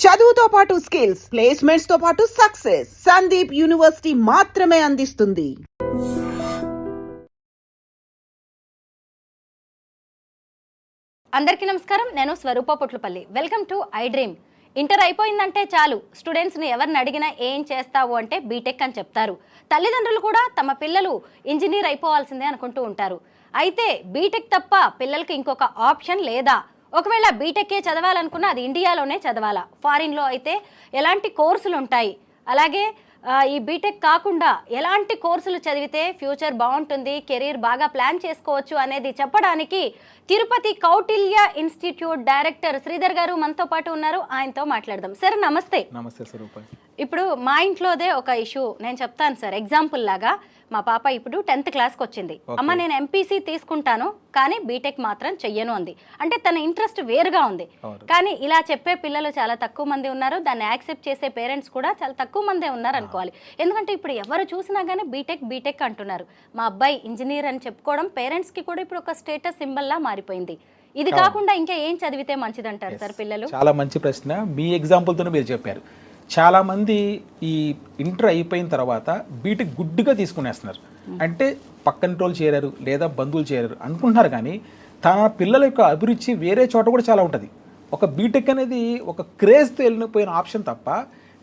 చదువుతో పాటు skills, placements తో పాటు సక్సెస్ సందీప్ యూనివర్సిటీ మాత్రమే అందిస్తుంది. అందరికీ నమస్కారం. నేను Swarupa Potlapalli. Welcome to I dream. Inter అయిపోయిందంటే చాలు స్టూడెంట్స్ని ఎవరిని అడిగినా ఏం చేస్తావు అంటే బీటెక్ అని చెప్తారు. తల్లిదండ్రులు కూడా తమ పిల్లలు ఇంజనీర్ అయిపోవాల్సిందే అనుకుంటూ ఉంటారు. అయితే బీటెక్ తప్ప పిల్లలకి ఇంకొక ఆప్షన్ లేదా? ఒకవేళ బీటెక్కే చదవాలనుకున్నా అది ఇండియాలోనే చదవాలా? ఫారిన్లో అయితే ఎలాంటి కోర్సులు ఉంటాయి? అలాగే ఈ బీటెక్ కాకుండా ఎలాంటి కోర్సులు చదివితే ఫ్యూచర్ బాగుంటుంది, కెరీర్ బాగా ప్లాన్ చేసుకోవచ్చు అనేది చెప్పడానికి తిరుపతి కౌటిల్య ఇన్స్టిట్యూట్ డైరెక్టర్ శ్రీధర్ గారు మనతో పాటు ఉన్నారు. ఆయనతో మాట్లాడదాం. సార్ నమస్తే. నమస్తే స్వరూప. ఇప్పుడు మా ఇంట్లోదే ఒక ఇష్యూ నేను చెప్తాను సార్. ఎగ్జాంపుల్ లాగా మా పాప ఇప్పుడు 10th క్లాస్కి వచ్చింది. అమ్మ నేను ఎంపీసీ తీసుకుంటాను కానీ బీటెక్ మాత్రం చెయ్యను అంది. అంటే తన ఇంట్రెస్ట్ వేరుగా ఉంది. కానీ ఇలా చెప్పే పిల్లలు చాలా తక్కువ మంది ఉన్నారు. దాన్ని యాక్సెప్ట్ చేసే పేరెంట్స్ కూడా చాలా తక్కువ మందే ఉన్నారు అనుకోవాలి. ఎందుకంటే ఇప్పుడు ఎవరు చూసినా కానీ బీటెక్ బీటెక్ అంటున్నారు. మా అబ్బాయి ఇంజనీర్ అని చెప్పుకోవడం పేరెంట్స్కి కూడా ఇప్పుడు ఒక స్టేటస్ సింబల్లా మారిపోయింది. ఇది కాకుండా ఇంకా ఏం చదివితే మంచిదంటారు సార్ పిల్లలు? చాలా మంచి ప్రశ్న. మీ ఎగ్జాంపుల్తోనే మీరు చెప్పారు. చాలామంది ఈ ఇంటర్ అయిపోయిన తర్వాత బీటెక్ గుడ్డుగా తీసుకునేస్తున్నారు. అంటే పక్కన చేరారు లేదా బంధువులు చేరారు అనుకుంటున్నారు, కానీ తన పిల్లల యొక్క అభిరుచి వేరే చోట కూడా చాలా ఉంటుంది. ఒక బీటెక్ అనేది ఒక క్రేజ్తో వెళ్ళిపోయిన ఆప్షన్ తప్ప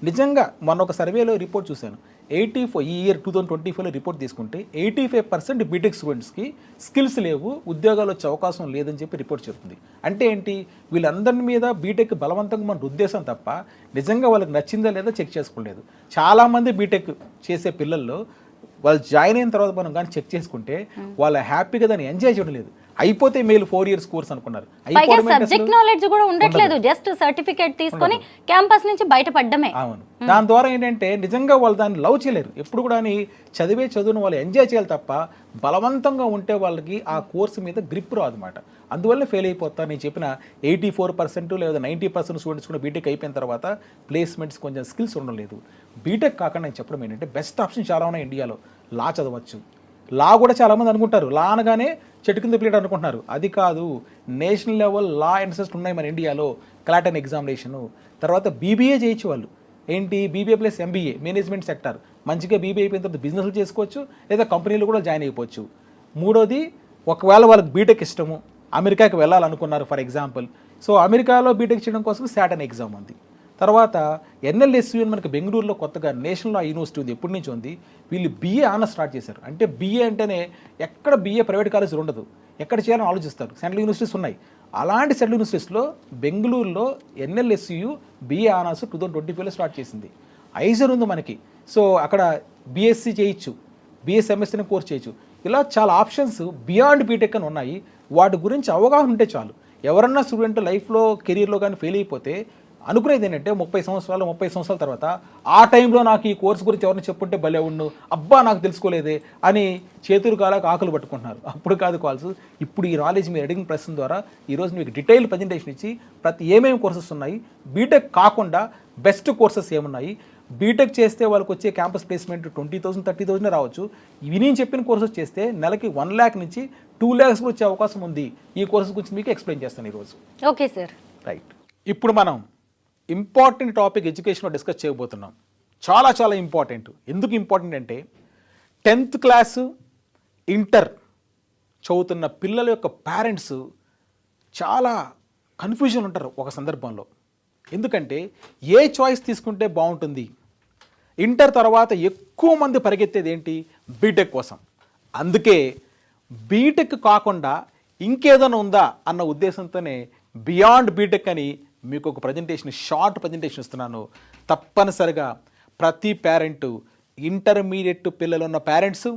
నిజంగా మొన్న ఒక సర్వేలో రిపోర్ట్ చూశాను. 84 ఈ ఇయర్ 2024లో రిపోర్ట్ తీసుకుంటే 85% బీటెక్ స్టూడెంట్స్కి స్కిల్స్ లేవు, ఉద్యోగాలు వచ్చే అవకాశం లేదని చెప్పి రిపోర్ట్ చెప్తుంది. అంటే ఏంటి? వీళ్ళందరి మీద బీటెక్ బలవంతంగా మన ఉద్దేశం తప్ప నిజంగా వాళ్ళకి నచ్చిందా లేదా చెక్ చేసుకోలేదు. చాలామంది బీటెక్ చేసే పిల్లల్లో వాళ్ళు జాయిన్ అయిన తర్వాత మనం కానీ చెక్ చేసుకుంటే వాళ్ళు హ్యాపీగా దాన్ని ఎంజాయ్ చేయడం లేదు. అయిపోతే మేలు 4 years కోర్స్ అనుకున్నారు. సబ్జెక్ట్ నాలెడ్జ్ కూడా ఉండట్లేదు. జస్ట్ సర్టిఫికేట్ తీసుకొని క్యాంపస్ నుంచి బయటపడ్డమే. అవును. దాని ద్వారా ఏంటంటే నిజంగా వాళ్ళు దాన్ని లవ్ చేయలేరు. ఎప్పుడు కూడా చదివే చదువును వాళ్ళు ఎంజాయ్ చేయాలి తప్ప బలవంతంగా ఉంటే వాళ్ళకి ఆ కోర్సు మీద గ్రిప్ రాదు అనమాట. అందువల్ల ఫెయిల్ అయిపోతారు. నేను చెప్పిన 84% లేదా 90% స్టూడెంట్స్ కూడా బీటెక్ అయిపోయిన తర్వాత ప్లేస్మెంట్స్ కొంచెం స్కిల్స్ ఉండలేదు. బీటెక్ కాకుండా నేను చెప్పడం ఏంటంటే బెస్ట్ ఆప్షన్ చాలా ఉన్నాయి ఇండియాలో. లా చదవచ్చు. లా కూడా చాలామంది అనుకుంటారు లా అనగానే చెట్టు కింద ప్లేట్ అనుకుంటున్నారు. అది కాదు. నేషనల్ లెవెల్ లా ఇన్స్టిట్యూట్స్ ఉన్నాయి మన ఇండియాలో. క్లాటన్ ఎగ్జామినేషను, తర్వాత బీబీఏ చేయొచ్చు వాళ్ళు. ఏంటి? BBA plus MBA management sector. మంచిగా బీబీఏ అయిపోయిన తర్వాత బిజినెస్లు చేసుకోవచ్చు లేదా కంపెనీలు కూడా జాయిన్ అయిపోవచ్చు. మూడోది, ఒకవేళ వాళ్ళకి బీటెక్ ఇష్టము, అమెరికాకి వెళ్ళాలనుకున్నారు ఫర్ ఎగ్జాంపుల్, సో అమెరికాలో బీటెక్ చేయడం కోసం శాటన్ ఎగ్జామ్ ఉంది. తర్వాత ఎన్ఎల్ఎస్యు అని మనకి బెంగళూరులో కొత్తగా నేషనల్ లా యూనివర్సిటీ ఉంది, ఎప్పటి నుంచి ఉంది. వీళ్ళు బీఏ ఆనర్స్ స్టార్ట్ చేశారు. అంటే బీఏ అంటేనే ఎక్కడ బీఏ ప్రైవేట్ కాలేజీలు ఉండదు, ఎక్కడ చేయాలని ఆలోచిస్తారు. సెంట్రల్ యూనివర్సిటీస్ ఉన్నాయి. అలాంటి సెంట్రల్ యూనివర్సిటీస్లో బెంగళూరులో ఎన్ఎల్ఎస్యు బీఏ ఆనర్స్ 2025లో స్టార్ట్ చేసింది. ఐజర్ ఉంది మనకి. సో అక్కడ బీఎస్సీ చేయొచ్చు, బీఎస్ఎంఎస్సీ కోర్స్ చేయొచ్చు. ఇలా చాలా ఆప్షన్స్ బియాండ్ బీటెక్ అని ఉన్నాయి. వాటి గురించి అవగాహన ఉంటే చాలు. ఎవరన్నా స్టూడెంట్ లైఫ్లో కెరీర్లో కానీ ఫెయిల్ అయిపోతే అనుకునేది ఏంటంటే 30 సంవత్సరాల తర్వాత ఆ టైంలో నాకు ఈ కోర్సు గురించి ఎవరిని చెప్పుంటే భలే ఉండు, అబ్బా నాకు తెలుసుకోలేదే అని చేతులు కాలాక ఆకులు పట్టుకుంటున్నారు. అప్పుడు కాదు కాల్స్. ఇప్పుడు ఈ నాలెడ్జ్ మీరు అడిగిన ప్రశ్న ద్వారా ఈరోజు మీకు డీటెయిల్ ప్రజెంటేషన్ ఇచ్చి ఏమేమి కోర్సెస్ ఉన్నాయి, బీటెక్ కాకుండా బెస్ట్ కోర్సెస్ ఏమున్నాయి, బీటెక్ చేస్తే వాళ్ళకి వచ్చే క్యాంపస్ ప్లేస్మెంట్ 20,000 30,000 రావచ్చు. ఇవి నేను చెప్పిన కోర్సెస్ చేస్తే నెలకి 1 lakh నుంచి 2 lakhs వచ్చే అవకాశం ఉంది. ఈ కోర్సెస్ గురించి మీకు ఎక్స్ప్లెయిన్ చేస్తాను ఈరోజు. Okay sir. రైట్. ఇప్పుడు మనం ఇంపార్టెంట్ టాపిక్ ఎడ్యుకేషన్లో డిస్కస్ చేయబోతున్నాం. చాలా చాలా ఇంపార్టెంట్. ఎందుకు ఇంపార్టెంట్ అంటే 10th క్లాసు ఇంటర్ చదువుతున్న పిల్లల యొక్క పేరెంట్స్ చాలా కన్ఫ్యూజన్ ఉంటారు ఒక సందర్భంలో. ఎందుకంటే ఏ చాయిస్ తీసుకుంటే బాగుంటుంది. ఇంటర్ తర్వాత ఎక్కువ మంది పరిగెత్తేది ఏంటి? బీటెక్ కోసం. అందుకే బీటెక్ కాకుండా ఇంకేదైనా ఉందా అన్న ఉద్దేశంతోనే బియాండ్ బీటెక్ అని మీకు ఒక ప్రజెంటేషన్, షార్ట్ ప్రజెంటేషన్ ఇస్తున్నాను. తప్పనిసరిగా ప్రతి పేరెంటు, ఇంటర్మీడియట్ పిల్లలు ఉన్న పేరెంట్స్,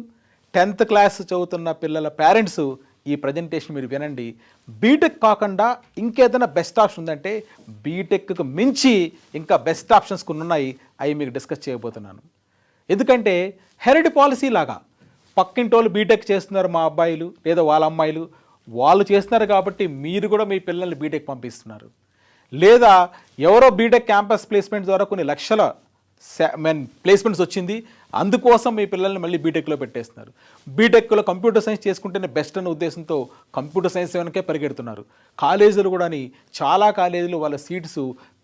10th క్లాస్ చదువుతున్న పిల్లల పేరెంట్స్ ఈ ప్రజెంటేషన్ మీరు వినండి. బీటెక్ కాకుండా ఇంకేదైనా బెస్ట్ ఆప్షన్ ఉందంటే బీటెక్కు మించి ఇంకా బెస్ట్ ఆప్షన్స్ కొన్ని ఉన్నాయి, అవి మీకు డిస్కస్ చేయబోతున్నాను. ఎందుకంటే హెరిడ్ పాలసీ లాగా పక్కింటోళ్ళు బీటెక్ చేస్తున్నారు, మా అబ్బాయిలు లేదా వాళ్ళ అమ్మాయిలు వాళ్ళు చేస్తున్నారు కాబట్టి మీరు కూడా మీ పిల్లల్ని బీటెక్ పంపిస్తున్నారు. లేదా ఎవరో బీటెక్ క్యాంపస్ ప్లేస్మెంట్ ద్వారా కొన్ని లక్షల ప్లేస్మెంట్స్ వచ్చింది, అందుకోసం మీ పిల్లల్ని మళ్ళీ బీటెక్లో పెట్టేస్తున్నారు. బీటెక్లో కంప్యూటర్ సైన్స్ చేసుకుంటేనే బెస్ట్ అనే ఉద్దేశంతో కంప్యూటర్ సైన్స్ వెనకే పరిగెడుతున్నారు. కాలేజీలు కూడా చాలా కాలేజీలు వాళ్ళ సీట్స్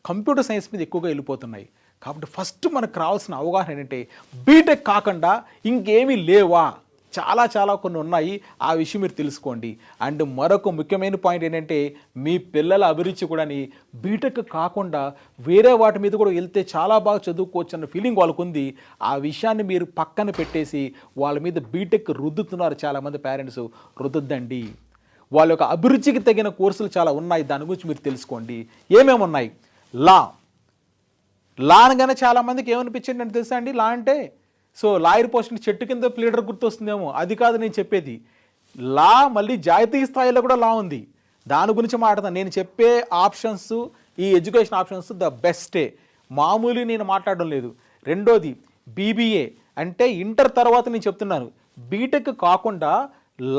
కంప్యూటర్ సైన్స్ మీద ఎక్కువగా వెళ్ళిపోతున్నాయి. కాబట్టి ఫస్ట్ మనకు రావాల్సిన అవగాహన ఏంటంటే బీటెక్ కాకుండా ఇంకేమీ లేవా, చాలా చాలా కొన్ని ఉన్నాయి. ఆ విషయం మీరు తెలుసుకోండి. అండ్ మరొక ముఖ్యమైన పాయింట్ ఏంటంటే మీ పిల్లల అభిరుచి కూడా బీటెక్ కాకుండా వేరే వాటి మీద కూడా వెళ్తే చాలా బాగా చదువుకోవచ్చు అన్న ఫీలింగ్ వాళ్ళకు ఉంది. ఆ విషయాన్ని మీరు పక్కన పెట్టేసి వాళ్ళ మీద బీటెక్ రుద్దుతున్నారు చాలామంది పేరెంట్స్. రుద్దొద్దండి. వాళ్ళ యొక్క అభిరుచికి తగిన కోర్సులు చాలా ఉన్నాయి. దాని గురించి మీరు తెలుసుకోండి. ఏమేమి ఉన్నాయి? లా అనగానే చాలామందికి ఏమనిపించింది అంటే తెలుసా అండి, లా అంటే సో లాయర్ పోస్ట్ని చెట్టు కింద ప్లీడర్ గుర్తొస్తుందేమో. అది కాదు నేను చెప్పేది. లా మళ్ళీ జాతీయ స్థాయిలో కూడా లా ఉంది. దాని గురించి మాట్లాడతాను. నేను చెప్పే ఆప్షన్స్, ఈ ఎడ్యుకేషన్ ఆప్షన్స్ ద బెస్టే, మామూలు నేను మాట్లాడడం లేదు. రెండోది బీబీఏ అంటే ఇంటర్ తర్వాత నేను చెప్తున్నాను. బీటెక్ కాకుండా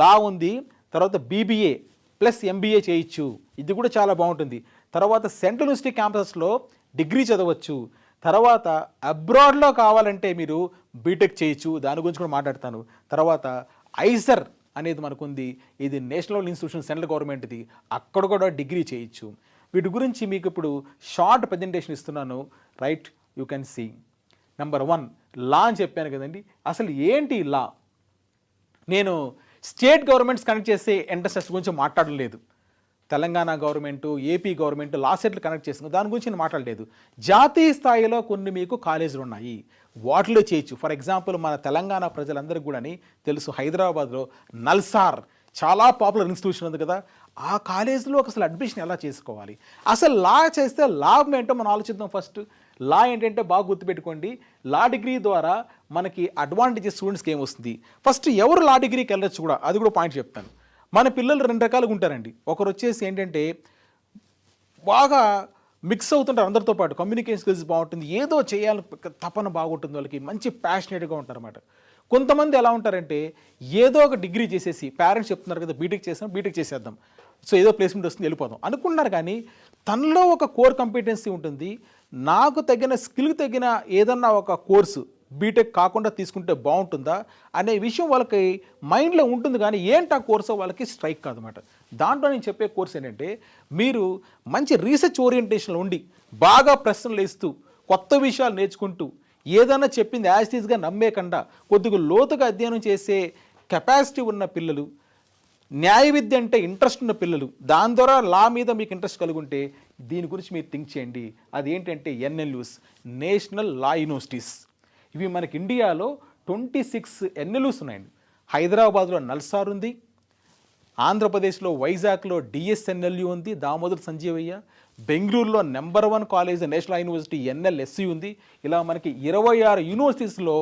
లా ఉంది. తర్వాత బీబీఏ ప్లస్ ఎంబీఏ చేయొచ్చు. ఇది కూడా చాలా బాగుంటుంది. తర్వాత సెంట్రల్ యూనివర్సిటీ క్యాంపసెస్లో డిగ్రీ చదవచ్చు. తర్వాత అబ్రాడ్లో కావాలంటే మీరు బీటెక్ చేయొచ్చు. దాని గురించి కూడా మాట్లాడతాను. తర్వాత ఐసర్ అనేది మనకుంది. ఇది నేషనల్ ఇన్స్టిట్యూషన్, సెంట్రల్ గవర్నమెంట్ది. అక్కడ కూడా డిగ్రీ చేయొచ్చు. వీటి గురించి మీకు ఇప్పుడు షార్ట్ ప్రజెంటేషన్ ఇస్తున్నాను. Right, you can see. Number 1 law అని చెప్పాను కదండి. అసలు ఏంటి లా? నేను స్టేట్ గవర్నమెంట్స్ కనెక్ట్ చేసే ఎంట్రన్స్ టెస్ట్ గురించి మాట్లాడలేదు. Telangana government, AP government law సెట్లు కనెక్ట్ చేస్తుంది. దాని గురించి నేను మాట్లాడలేదు. జాతీయ స్థాయిలో కొన్ని మీకు కాలేజీలు ఉన్నాయి. వాటిలో చేయొచ్చు. ఫర్ ఎగ్జాంపుల్ మన తెలంగాణ ప్రజలందరికీ కూడా తెలుసు, హైదరాబాద్లో నల్సార్ చాలా పాపులర్ ఇన్స్టిట్యూషన్ ఉంది కదా. ఆ కాలేజీలో అసలు అడ్మిషన్ ఎలా చేసుకోవాలి, అసలు లా చేస్తే లాభం ఏంటో మనం ఆలోచిద్దాం. ఫస్ట్ లా ఏంటంటే బాగా గుర్తుపెట్టుకోండి. లా డిగ్రీ ద్వారా మనకి అడ్వాంటేజెస్ స్టూడెంట్స్కి ఏమొస్తుంది. ఫస్ట్ ఎవరు లా డిగ్రీకి వెళ్ళొచ్చు కూడా, అది కూడా పాయింట్ చెప్తాను. మన పిల్లలు 2 రకాలుగా ఉంటారండి. ఒకరు వచ్చేసి ఏంటంటే బాగా మిక్స్ అవుతుంటారు అందరితో పాటు, కమ్యూనికేషన్ స్కిల్స్ బాగుంటుంది, ఏదో చేయాలని తపన బాగుంటుంది, వాళ్ళకి మంచి ప్యాషనేట్గా ఉంటారు అన్నమాట. కొంతమంది ఎలా ఉంటారంటే ఏదో ఒక డిగ్రీ చేసేసి, పేరెంట్స్ చెప్తున్నారు కదా బీటెక్ చేసాం, బీటెక్ చేసేద్దాం, సో ఏదో ప్లేస్మెంట్ వస్తుంది వెళ్ళిపోదాం అనుకున్నారు. కానీ తనలో ఒక కోర్ కంపిటెన్సీ ఉంటుంది. నాకు తగిన స్కిల్కి తగిన ఏదన్నా ఒక కోర్సు బీటెక్ కాకుండా తీసుకుంటే బాగుంటుందా అనే విషయం వాళ్ళకి మైండ్లో ఉంటుంది. కానీ ఏంటి ఆ కోర్సు వాళ్ళకి స్ట్రైక్ కాదన్నమాట. దాంట్లో నేను చెప్పే కోర్స్ ఏంటంటే మీరు మంచి రీసెర్చ్ ఓరియంటేషన్లో ఉండి బాగా ప్రశ్నలు వేస్తూ కొత్త విషయాలు నేర్చుకుంటూ ఏదైనా చెప్పింది యాజ్ ఈజ్గా నమ్మేకుండా కొద్దిగా లోతుగా అధ్యయనం చేసే కెపాసిటీ ఉన్న పిల్లలు, న్యాయ విద్య అంటే ఇంట్రెస్ట్ ఉన్న పిల్లలు, దాని ద్వారా లా మీద మీకు ఇంట్రెస్ట్ కలిగి ఉంటే దీని గురించి మీరు థింక్ చేయండి. అది ఏంటంటే ఎన్ఎల్యూస్, నేషనల్ లా యూనివర్సిటీస్. ఇవి మనకి ఇండియాలో 26 ఎన్ఎల్యూస్ ఉన్నాయండి. హైదరాబాద్లో నల్సార్ ఉంది, ఆంధ్రప్రదేశ్లో వైజాగ్లో డిఎస్ఎన్ఎల్యూ ఉంది, దామోదర్ సంజీవయ్య, బెంగళూరులో నెంబర్ 1 కాలేజ్ నేషనల్ యూనివర్సిటీ ఎన్ఎల్ఎస్సి ఉంది. ఇలా మనకి 26 యూనివర్సిటీస్లో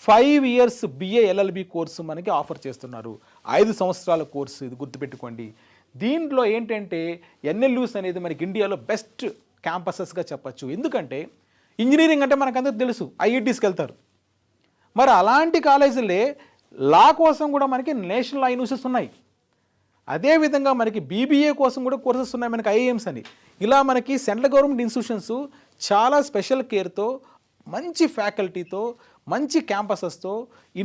5 ఇయర్స్ బిఏ ఎల్ఎల్బి కోర్సు మనకి ఆఫర్ చేస్తున్నారు. 5 సంవత్సరాల కోర్సు, ఇది గుర్తుపెట్టుకోండి. దీంట్లో ఏంటంటే ఎన్ఎల్యూస్ అనేది మనకి ఇండియాలో బెస్ట్ క్యాంపసెస్గా చెప్పచ్చు. ఎందుకంటే ఇంజనీరింగ్ అంటే మనకందరికీ తెలుసు, ఐఐటీస్కి వెళ్తారు. మరి అలాంటి కాలేజీలే లా కోసం కూడా మనకి నేషనల్ లా యూనివర్సిటీస్ ఉన్నాయి. అదేవిధంగా మనకి బీబీఏ కోసం కూడా కోర్సెస్ ఉన్నాయి, మనకి ఐఐఎమ్స్ అని. ఇలా మనకి సెంట్రల్ గవర్నమెంట్ ఇన్స్టిట్యూషన్స్ చాలా స్పెషల్ కేర్తో, మంచి ఫ్యాకల్టీతో, మంచి క్యాంపసెస్తో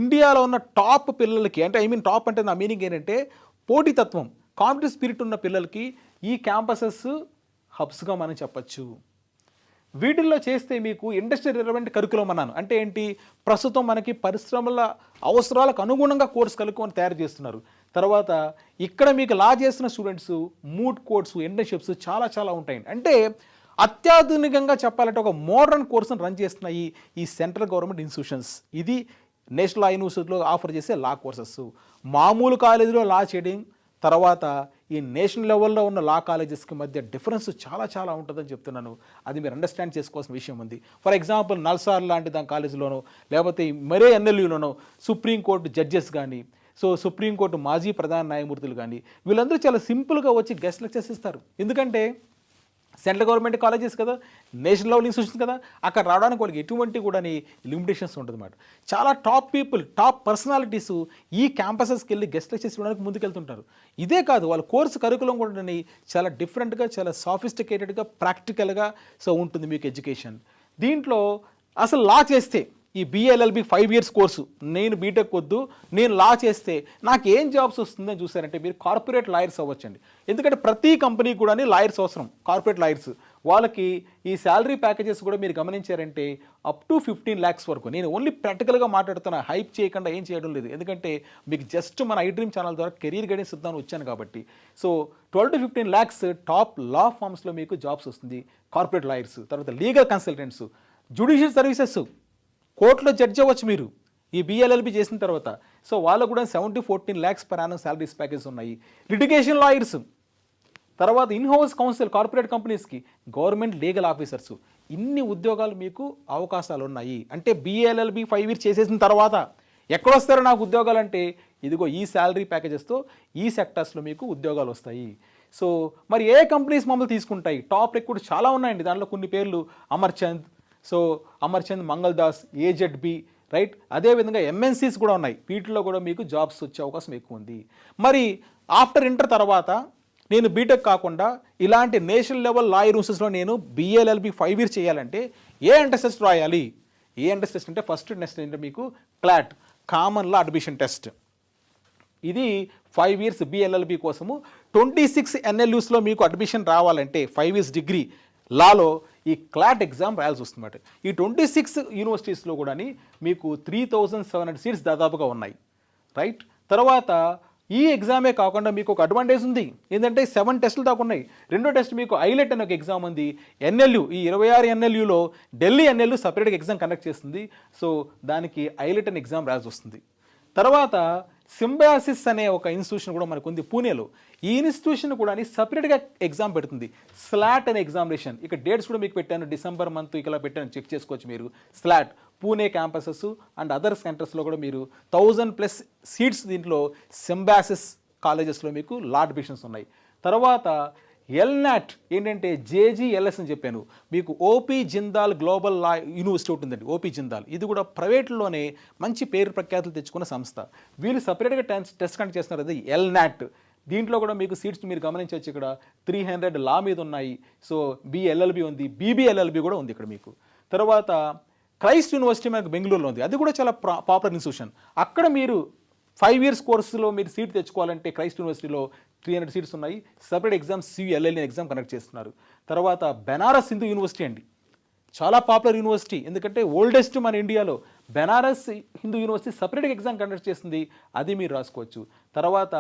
ఇండియాలో ఉన్న టాప్ పిల్లలకి, అంటే టాప్ అంటే నా మీనింగ్ ఏంటంటే పోటీతత్వం, కాంపిటేటివ్ స్పిరిట్ ఉన్న పిల్లలకి ఈ క్యాంపసెస్ హబ్స్గా మనం చెప్పచ్చు. వీటిల్లో చేస్తే మీకు ఇండస్ట్రీ రిలవెంట్ కరికులం అన్నాను. అంటే ఏంటి, ప్రస్తుతం మనకి పరిశ్రమల అవసరాలకు అనుగుణంగా కోర్స్ కలుపుకొని తయారు చేస్తున్నారు. తర్వాత ఇక్కడ మీకు లా చేస్తున్న స్టూడెంట్స్ మూట్ కోర్ట్స్, ఇంటర్న్షిప్స్ చాలా చాలా ఉంటాయండి. అంటే అత్యాధునికంగా చెప్పాలంటే ఒక మోడర్న్ కోర్సును రన్ చేస్తున్నాయి ఈ సెంట్రల్ గవర్నమెంట్ ఇన్స్టిట్యూషన్స్. ఇది నేషనల్ లా యూనివర్సిటీలో ఆఫర్ చేసే లా కోర్సెస్. మామూలు కాలేజీలో లా చేయడం, తర్వాత ఈ నేషనల్ లెవెల్లో ఉన్న లా కాలేజెస్కి మధ్య డిఫరెన్స్ చాలా చాలా ఉంటుందని చెప్తున్నాను. అది మీరు అండర్స్టాండ్ చేసుకోవాల్సిన విషయం ఉంది. ఫర్ ఎగ్జాంపుల్ నల్సార్ లాంటి దాని కాలేజీలోనో, లేకపోతే మరే ఎన్ఎల్యూలోనో సుప్రీంకోర్టు జడ్జెస్ కానీ, సుప్రీంకోర్టు మాజీ ప్రధాన న్యాయమూర్తులు కానీ, వీళ్ళందరూ చాలా సింపుల్గా వచ్చి గెస్ట్ లెక్చర్స్ ఇస్తారు. ఎందుకంటే సెంట్రల్ గవర్నమెంట్ కాలేజెస్ కదా, నేషనల్ లెవెల్ ఇన్స్టిట్యూషన్స్ కదా, అక్కడ రావడానికి వాళ్ళకి ఎటువంటి కూడా లిమిటేషన్స్ ఉంటుంది అన్నమాట. చాలా టాప్ పీపుల్, టాప్ పర్సనాలిటీస్ ఈ క్యాంపసెస్కి వెళ్ళి గెస్ట్ లెక్చర్స్ ఇవ్వడానికి ముందుకెళ్తుంటారు. ఇదే కాదు, వాళ్ళ కోర్సు కరికులం కూడా చాలా డిఫరెంట్గా, చాలా సాఫిస్టికేటెడ్గా, ప్రాక్టికల్గా ఉంటుంది మీకు ఎడ్యుకేషన్. దీంట్లో అసలు లా చేస్తే ఈ బిఏఎల్ఎల్బి 5 ఇయర్స్ కోర్సు, నేను బీటెక్ వద్దు, నేను లా చేస్తే నాకు ఏం జాబ్స్ వస్తుందని చూసారంటే మీరు కార్పొరేట్ లాయర్స్ అవ్వచ్చండి. ఎందుకంటే ప్రతి కంపెనీ కూడా లాయర్స్ అవసరం, కార్పొరేట్ లాయర్స్. వాళ్ళకి ఈ శాలరీ ప్యాకేజెస్ కూడా మీరు గమనించారంటే అప్ టు 15 lakhs వరకు. నేను ఓన్లీ ప్రాక్టికల్గా మాట్లాడుతున్నా, హైప్ చేయకుండా ఏం చేయడం లేదు. ఎందుకంటే మీకు జస్ట్ మన ఐడ్రీమ్ ఛానల్ ద్వారా కెరీర్ గైడెన్స్ ఇద్దామని వచ్చాను కాబట్టి. సో 12 to 15 lakhs టాప్ లా ఫార్మ్స్లో మీకు జాబ్స్ వస్తుంది. కార్పొరేట్ లాయర్స్, తర్వాత లీగల్ కన్సల్టెంట్స్, జ్యుడిషియల్ సర్వీసెస్, కోర్టులో జడ్జి అవ్వచ్చు మీరు ఈ BLLB చేసిన తర్వాత. సో వాళ్ళకు కూడా 7 to 14 lakhs per annum salaries package ఉన్నాయి. లిటిగేషన్ లాయర్స్, తర్వాత ఇన్హౌస్ కౌన్సిల్, కార్పొరేట్ కంపెనీస్కి, గవర్నమెంట్ లీగల్ ఆఫీసర్స్, ఇన్ని ఉద్యోగాలు మీకు అవకాశాలు ఉన్నాయి. అంటే BLLB 5 years చేసేసిన తర్వాత ఎక్కడొస్తారో నాకు ఉద్యోగాలు అంటే ఇదిగో ఈ శాలరీ ప్యాకేజెస్తో ఈ సెక్టర్స్లో మీకు ఉద్యోగాలు వస్తాయి. సో మరి ఏ కంపెనీస్ మమ్మల్ని తీసుకుంటాయి? టాప్ రిక్రూట్ చాలా ఉన్నాయండి. దాంట్లో కొన్ని పేర్లు అమర్చంద్, మంగళ్ దాస్, AZB, రైట్. అదేవిధంగా MNCs కూడా ఉన్నాయి. వీటిలో కూడా మీకు జాబ్స్ వచ్చే అవకాశం ఎక్కువ ఉంది. మరి ఆఫ్టర్ ఇంటర్ తర్వాత నేను బీటెక్ కాకుండా ఇలాంటి నేషనల్ లెవెల్ లా యూనివర్సిటీస్లో నేను BLLB 5 years చేయాలంటే ఏ ఎంట్రన్స్ టెస్ట్ రాయాలి? ఏ ఎంట్రన్స్ టెస్ట్ అంటే ఫస్ట్ టెస్ట్ అంటే మీకు క్లాట్, కామన్ లా అడ్మిషన్ టెస్ట్. ఇది 5 years BLLB కోసము. 26 NLUsలో మీకు అడ్మిషన్ రావాలంటే 5 years డిగ్రీ లాలో ఈ క్లాట్ ఎగ్జామ్ రాయాల్సి వస్తుందన్నమాట. ఈ 26 యూనివర్సిటీస్లో కూడా మీకు 3700 seats దాదాపుగా ఉన్నాయి, రైట్. తర్వాత ఈ ఎగ్జామే కాకుండా మీకు ఒక అడ్వాంటేజ్ ఉంది. ఏంటంటే 7 టెస్టులు దాకా ఉన్నాయి. రెండో టెస్ట్ మీకు ఐలెట్ అనే ఒక ఎగ్జామ్ ఉంది. NLU, ఈ 26 NLUలో ఢిల్లీ NLU సపరేట్గా ఎగ్జామ్ కండక్ట్ చేస్తుంది. సో దానికి ఐలెట్ అనే ఎగ్జామ్ రాయాల్సి వస్తుంది. తర్వాత సింబయాసిస్ అనే ఒక ఇన్స్టిట్యూషన్ కూడా మనకు ఉంది పూణేలో. ఈ ఇన్స్టిట్యూషన్ కూడా సపరేట్గా ఎగ్జామ్ పెడుతుంది. స్లాట్ అనే ఎగ్జామినేషన్. ఇక డేట్స్ కూడా మీకు పెట్టాను, December month ఇలా పెట్టాను, చెక్ చేసుకోవచ్చు మీరు. Slot Pune campuses and other సెంటర్స్లో కూడా మీరు 1000+ seats దీంట్లో సింబయాసిస్ కాలేజెస్లో మీకు లా అడ్మిషన్స్ ఉన్నాయి. తర్వాత LNAT ఏంటంటే JGLS అని చెప్పాను. మీకు OP జిందాల్ గ్లోబల్ లా యూనివర్సిటీ ఉంటుందండి, OP జిందాల్. ఇది కూడా ప్రైవేట్లోనే మంచి పేరు ప్రఖ్యాతులు తెచ్చుకున్న సంస్థ. వీళ్ళు సపరేట్గా టెస్ట్ కండక్ట్ చేస్తున్నారు, అది LNAT. దీంట్లో కూడా మీకు సీట్స్ మీరు గమనించవచ్చు. ఇక్కడ 300 లా మీద ఉన్నాయి. సో BLLB ఉంది, BBLLB కూడా ఉంది ఇక్కడ మీకు. తర్వాత క్రైస్ట్ యూనివర్సిటీ మనకు బెంగళూరులో ఉంది. అది కూడా చాలా పాపులర్ ఇన్స్టిట్యూషన్. అక్కడ మీరు 5 years కోర్సులో మీరు సీట్ తెచ్చుకోవాలంటే క్రైస్ట్ యూనివర్సిటీలో 300 seats ఉన్నాయి. Separate exam CULL exam conduct చేస్తున్నారు. తర్వాత బెనారస్ హిందూ యూనివర్సిటీ అండి, చాలా పాపులర్ యూనివర్సిటీ. ఎందుకంటే ఓల్డెస్ట్ మన ఇండియాలో బెనారస్ హిందూ యూనివర్సిటీ సపరేట్గా ఎగ్జామ్ కండక్ట్ చేస్తుంది, అది మీరు రాసుకోవచ్చు. తర్వాత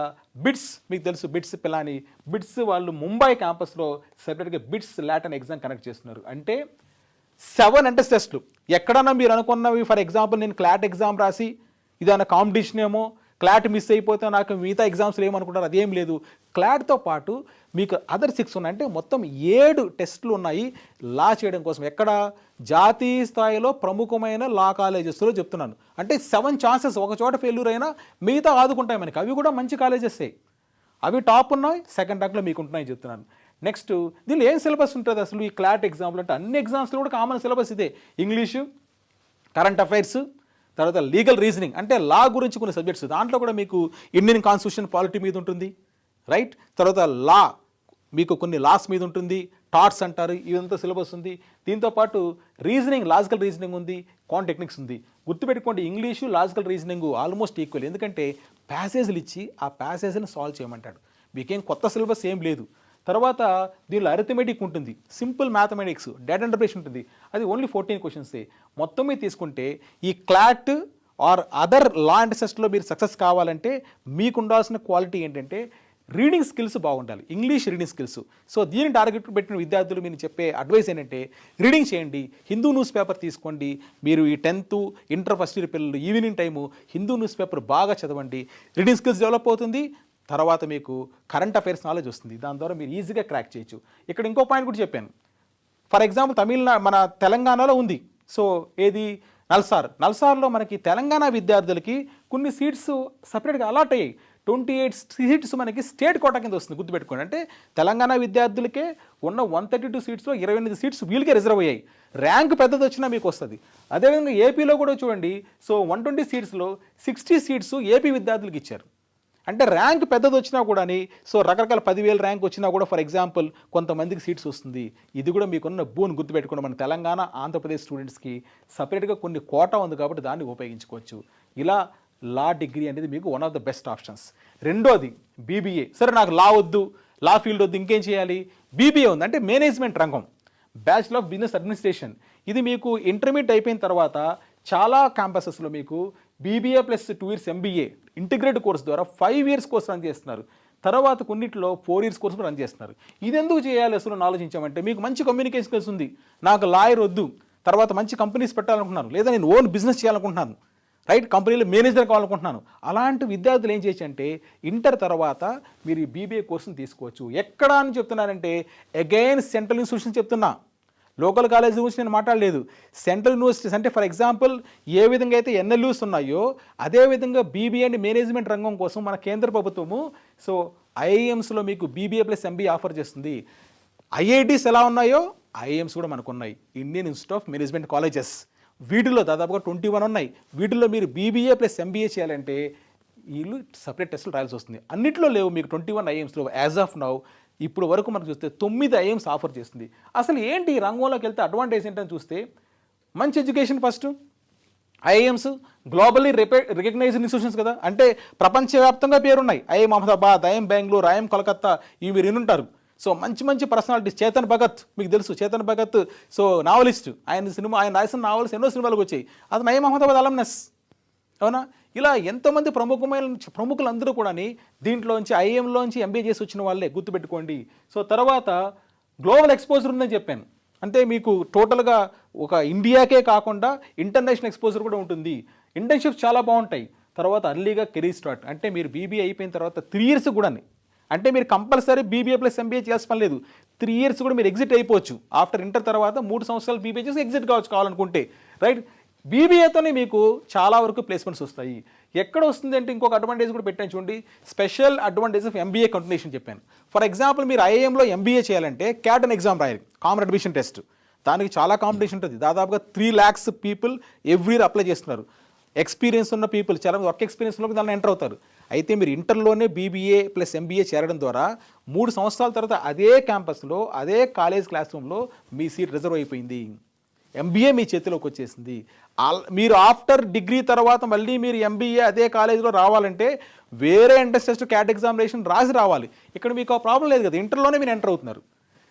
బిట్స్, మీకు తెలుసు బిట్స్ పిలాని, బిట్స్ వాళ్ళు ముంబై క్యాంపస్లో సపరేట్గా బిట్స్ లాట్ అనే ఎగ్జామ్ కండక్ట్ చేస్తున్నారు. అంటే 7 ఎంట్రన్స్ టెస్టులు. ఎక్కడన్నా మీరు అనుకున్నవి, ఫర్ ఎగ్జాంపుల్ నేను క్లాట్ ఎగ్జామ్ రాసి ఇదన్నా కాంపిటీషన్ ఏమో, క్లాట్ మిస్ అయిపోతే నాకు మిగతా ఎగ్జామ్స్లో ఏమనుకుంటారు, అదేం లేదు. క్లాట్తో పాటు మీకు అదర్ 6 ఉన్నాయి. అంటే మొత్తం 7 టెస్టులు ఉన్నాయి లా చేయడం కోసం. ఎక్కడ? జాతీయ స్థాయిలో ప్రముఖమైన లా కాలేజెస్లో చెప్తున్నాను. అంటే 7 chances, ఒక చోట ఫెయిల్యూర్ అయినా మిగతా ఆదుకుంటాయి మనకి. అవి కూడా మంచి కాలేజెసే, అవి టాప్ ఉన్నాయి, సెకండ్ ర్యాంక్లో మీకు ఉంటున్నాయి చెప్తున్నాను. నెక్స్ట్ దీనిలో ఏం సిలబస్ ఉంటుంది అసలు ఈ క్లాట్ ఎగ్జామ్లో అంటే? అన్ని ఎగ్జామ్స్లో కూడా కామన్ సిలబస్ ఇదే. ఇంగ్లీషు, కరెంట్ అఫైర్స్, తర్వాత లీగల్ రీజనింగ్ అంటే లా గురించి కొన్ని సబ్జెక్ట్స్. దాంట్లో కూడా మీకు ఇండియన్ కాన్స్టిట్యూషన్ పాలిటీ మీద ఉంటుంది, రైట్. తర్వాత లా మీకు కొన్ని లాస్ మీద ఉంటుంది, టాట్స్ అంటారు, ఇదంతా సిలబస్ ఉంది. దీంతోపాటు రీజనింగ్, లాజికల్ రీజనింగ్ ఉంది, క్వాంట్ టెక్నిక్స్ ఉంది. గుర్తుపెట్టుకోండి, English, logical reasoning almost equal. ఎందుకంటే ప్యాసేజ్లు ఇచ్చి ఆ ప్యాసేజ్ని సాల్వ్ చేయమంటాడు. మీకేం కొత్త సిలబస్ ఏం లేదు. తర్వాత దీనిలో అరిథమెటిక్ ఉంటుంది, సింపుల్ మ్యాథమెటిక్స్, డేటా ఇంటర్ప్రిటేషన్ ఉంటుంది. అది ఓన్లీ 14 questions. మొత్తం మీద తీసుకుంటే ఈ CLAT or other law and టెస్ట్లో మీరు సక్సెస్ కావాలంటే మీకు ఉండాల్సిన క్వాలిటీ ఏంటంటే రీడింగ్ స్కిల్స్ బాగుండాలి, ఇంగ్లీష్ రీడింగ్ స్కిల్స్. సో దీన్ని టార్గెట్ పెట్టిన విద్యార్థులు మీరు చెప్పే అడ్వైస్ ఏంటంటే రీడింగ్ చేయండి, హిందూ న్యూస్ పేపర్ తీసుకోండి. మీరు ఈ 10th ఇంటర్ ఫస్ట్ ఇయర్ పిల్లలు evening time Hindu news paper బాగా చదవండి, రీడింగ్ స్కిల్స్ డెవలప్ అవుతుంది. తర్వాత మీకు కరెంట్ అఫైర్స్ నాలెడ్జ్ వస్తుంది, దాని ద్వారా మీరు ఈజీగా క్రాక్ చేయొచ్చు. ఇక్కడ ఇంకో పాయింట్ కూడా చెప్పాను. ఫర్ ఎగ్జాంపుల్ మన తెలంగాణలో ఉంది. సో ఏది? నల్సార్లో మనకి తెలంగాణ విద్యార్థులకి కొన్ని సీట్స్ సపరేట్గా అలాట్ అయ్యాయి. 28 seats మనకి స్టేట్ కోటా కింద వస్తుంది, గుర్తుపెట్టుకోండి. అంటే తెలంగాణ విద్యార్థులకే ఉన్న 132 seatsలో 28 seats వీళ్ళకే రిజర్వ్ అయ్యాయి. ర్యాంక్ పెద్దది వచ్చినా మీకు వస్తుంది. అదేవిధంగా ఏపీలో కూడా చూడండి. సో 120 seatsలో 60 seats ఏపీ విద్యార్థులకు ఇచ్చారు. అంటే ర్యాంక్ పెద్దది వచ్చినా కూడా, సో రకరకాల 10,000 ర్యాంక్ వచ్చినా కూడా ఫర్ ఎగ్జాంపుల్ కొంతమందికి సీట్స్ వస్తుంది. ఇది కూడా మీకున్న బోన్ గుర్తుపెట్టుకోండి. మన తెలంగాణ, ఆంధ్రప్రదేశ్ స్టూడెంట్స్కి సపరేట్గా కొన్ని కోటా ఉంది కాబట్టి దాన్ని ఉపయోగించుకోవచ్చు. ఇలా లా డిగ్రీ అనేది మీకు one of the best options. రెండోది BBA. సరే నాకు లా వద్దు, లా ఫీల్డ్ వద్దు, ఇంకేం చేయాలి? BBA ఉంది, అంటే మేనేజ్మెంట్ రంగం. Bachelor of business administration. ఇది మీకు ఇంటర్మీడియట్ అయిపోయిన తర్వాత చాలా క్యాంపసెస్లో మీకు BBA plus 2 years MBA integrated course ద్వారా 5 years కోర్స్ రన్ చేస్తున్నారు. తర్వాత కొన్నిట్లో 4 years కోర్స్ రన్ చేస్తున్నారు. ఇది ఎందుకు చేయాలి అసలు ఆలోచించామంటే, మీకు మంచి కమ్యూనికేషన్ స్కిల్స్ ఉంది, నాకు లాయర్ వద్దు, తర్వాత మంచి కంపెనీస్ పెట్టాలనుకుంటున్నాను, లేదా నేను ఓన్ బిజినెస్ చేయాలనుకుంటున్నాను, రైట్, కంపెనీలో మేనేజర్ కావాలనుకుంటున్నాను, అలాంటి విద్యార్థులు ఏం చేయొచ్చు అంటే ఇంటర్ తర్వాత మీరు ఈ బీబీఏ కోర్సును తీసుకోవచ్చు. ఎక్కడ అని చెప్తున్నారంటే అగైన్ సెంట్రల్ ఇన్స్టిట్యూషన్ చెప్తున్నా, లోకల్ కాలేజ్ గురించి నేను మాట్లాడలేదు. సెంట్రల్ యూనివర్సిటీస్ అంటే ఫర్ ఎగ్జాంపుల్ ఏ విధంగా అయితే ఎన్ఎల్యూస్ ఉన్నాయో అదేవిధంగా బీబీఏ అండ్ మేనేజ్మెంట్ రంగం కోసం మన కేంద్ర ప్రభుత్వము సో ఐఐఎమ్స్లో మీకు బీబీఏ ప్లస్ MBA ఆఫర్ చేస్తుంది. ఐఐటీస్ ఎలా ఉన్నాయో ఐఐఎమ్స్ కూడా మనకు ఉన్నాయి, Indian Institute of management colleges. వీటిల్లో దాదాపుగా 21 ఉన్నాయి. వీటిల్లో మీరు బీబీఏ ప్లస్ MBA చేయాలంటే వీళ్ళు సపరేట్ టెస్టులు రాయాల్సి వస్తుంది. అన్నిట్లో లేవు మీకు 21 ఐఐఎమ్స్లో యాజ్ ఆఫ్ నౌ. ఇప్పుడు వరకు మనకు చూస్తే 9 ఐఐఎమ్స్ ఆఫర్ చేస్తుంది. అసలు ఏంటి ఈ రంగంలోకి వెళ్తే అడ్వాంటేజ్ ఏంటని చూస్తే మంచి education first. IIMs globally recognised institutions కదా, అంటే ప్రపంచవ్యాప్తంగా పేరున్నాయి. IIM Ahmedabad, IIM Bengaluru, IIM Kolkata, ఇవి మీరు వినుంటారు. సో మంచి మంచి పర్సనాలిటీస్. చేతన్ భగత్ మీకు తెలుసు, చేతన్ భగత్ సో నావలిస్ట్, ఆయన రాసిన నావల్స్ ఎన్నో సినిమాలకు వచ్చాయి. అతను ఐఐఎం అహ్మదాబాద్ అలమ్నస్, అవునా? ఇలా ఎంతోమంది ప్రముఖులందరూ కూడా దీంట్లోంచి ఐఐఎంలోంచి MBA చేసి వచ్చిన వాళ్ళే, గుర్తుపెట్టుకోండి. సో తర్వాత గ్లోబల్ ఎక్స్పోజర్ ఉందని చెప్పాను, అంటే మీకు టోటల్గా ఒక ఇండియాకే కాకుండా ఇంటర్నేషనల్ ఎక్స్పోజర్ కూడా ఉంటుంది. ఇంటర్న్షిప్స్ చాలా బాగుంటాయి. తర్వాత అర్లీగా కెరీర్ స్టార్ట్, అంటే మీరు బీబీఏ అయిపోయిన తర్వాత 3 years కూడా, అంటే మీరు కంపల్సరీ బీబీఏ ప్లస్ MBA చేయాల్సిన పని లేదు. 3 years కూడా మీరు ఎగ్జిట్ అయిపోవచ్చు. ఆఫ్టర్ ఇంటర్ తర్వాత 3 సంవత్సరాలు బీబీఏ చేసి ఎగ్జిట్ కావాలనుకుంటే, రైట్. బీబీఏతోనే మీకు చాలా వరకు ప్లేస్మెంట్స్ వస్తాయి. ఎక్కడ వస్తుంది అంటే ఇంకొక అడ్వాంటేజ్ కూడా పెట్టాను చూడండి, special advantage of MBA continuation చెప్పాను. ఫర్ ఎగ్జాంపుల్ మీరు ఐఐఎంలో MBA చేయాలంటే క్యాట్ అనే ఎగ్జామ్ రాయాలి, కామన్ అడ్మిషన్ టెస్ట్. దానికి చాలా కాంపిటీషన్ ఉంటుంది. దాదాపుగా 3 lakhs people every year apply చేస్తున్నారు. ఎక్స్పీరియన్స్ ఉన్న పీపుల్, చాలా వర్క్ ఎక్స్పీరియన్స్లోకి దాన్ని ఎంటర్ అవుతారు. అయితే మీరు ఇంటర్లోనే బీబీఏ ప్లస్ MBA చేరడం ద్వారా 3 సంవత్సరాల తర్వాత అదే క్యాంపస్లో అదే కాలేజ్ క్లాస్ రూమ్లో మీ సీట్ రిజర్వ్ అయిపోయింది. MBA మీ చేతిలోకి వచ్చేసింది. మీరు ఆఫ్టర్ డిగ్రీ తర్వాత మళ్ళీ మీరు MBA అదే కాలేజీలో రావాలంటే వేరే ఎంట్రన్స్ టెస్ట్, క్యాట్ ఎగ్జామినేషన్ రాసి రావాలి. ఇక్కడ మీకు ఆ ప్రాబ్లం లేదు కదా, ఇంటర్లోనే మీరు ఎంటర్ అవుతున్నారు.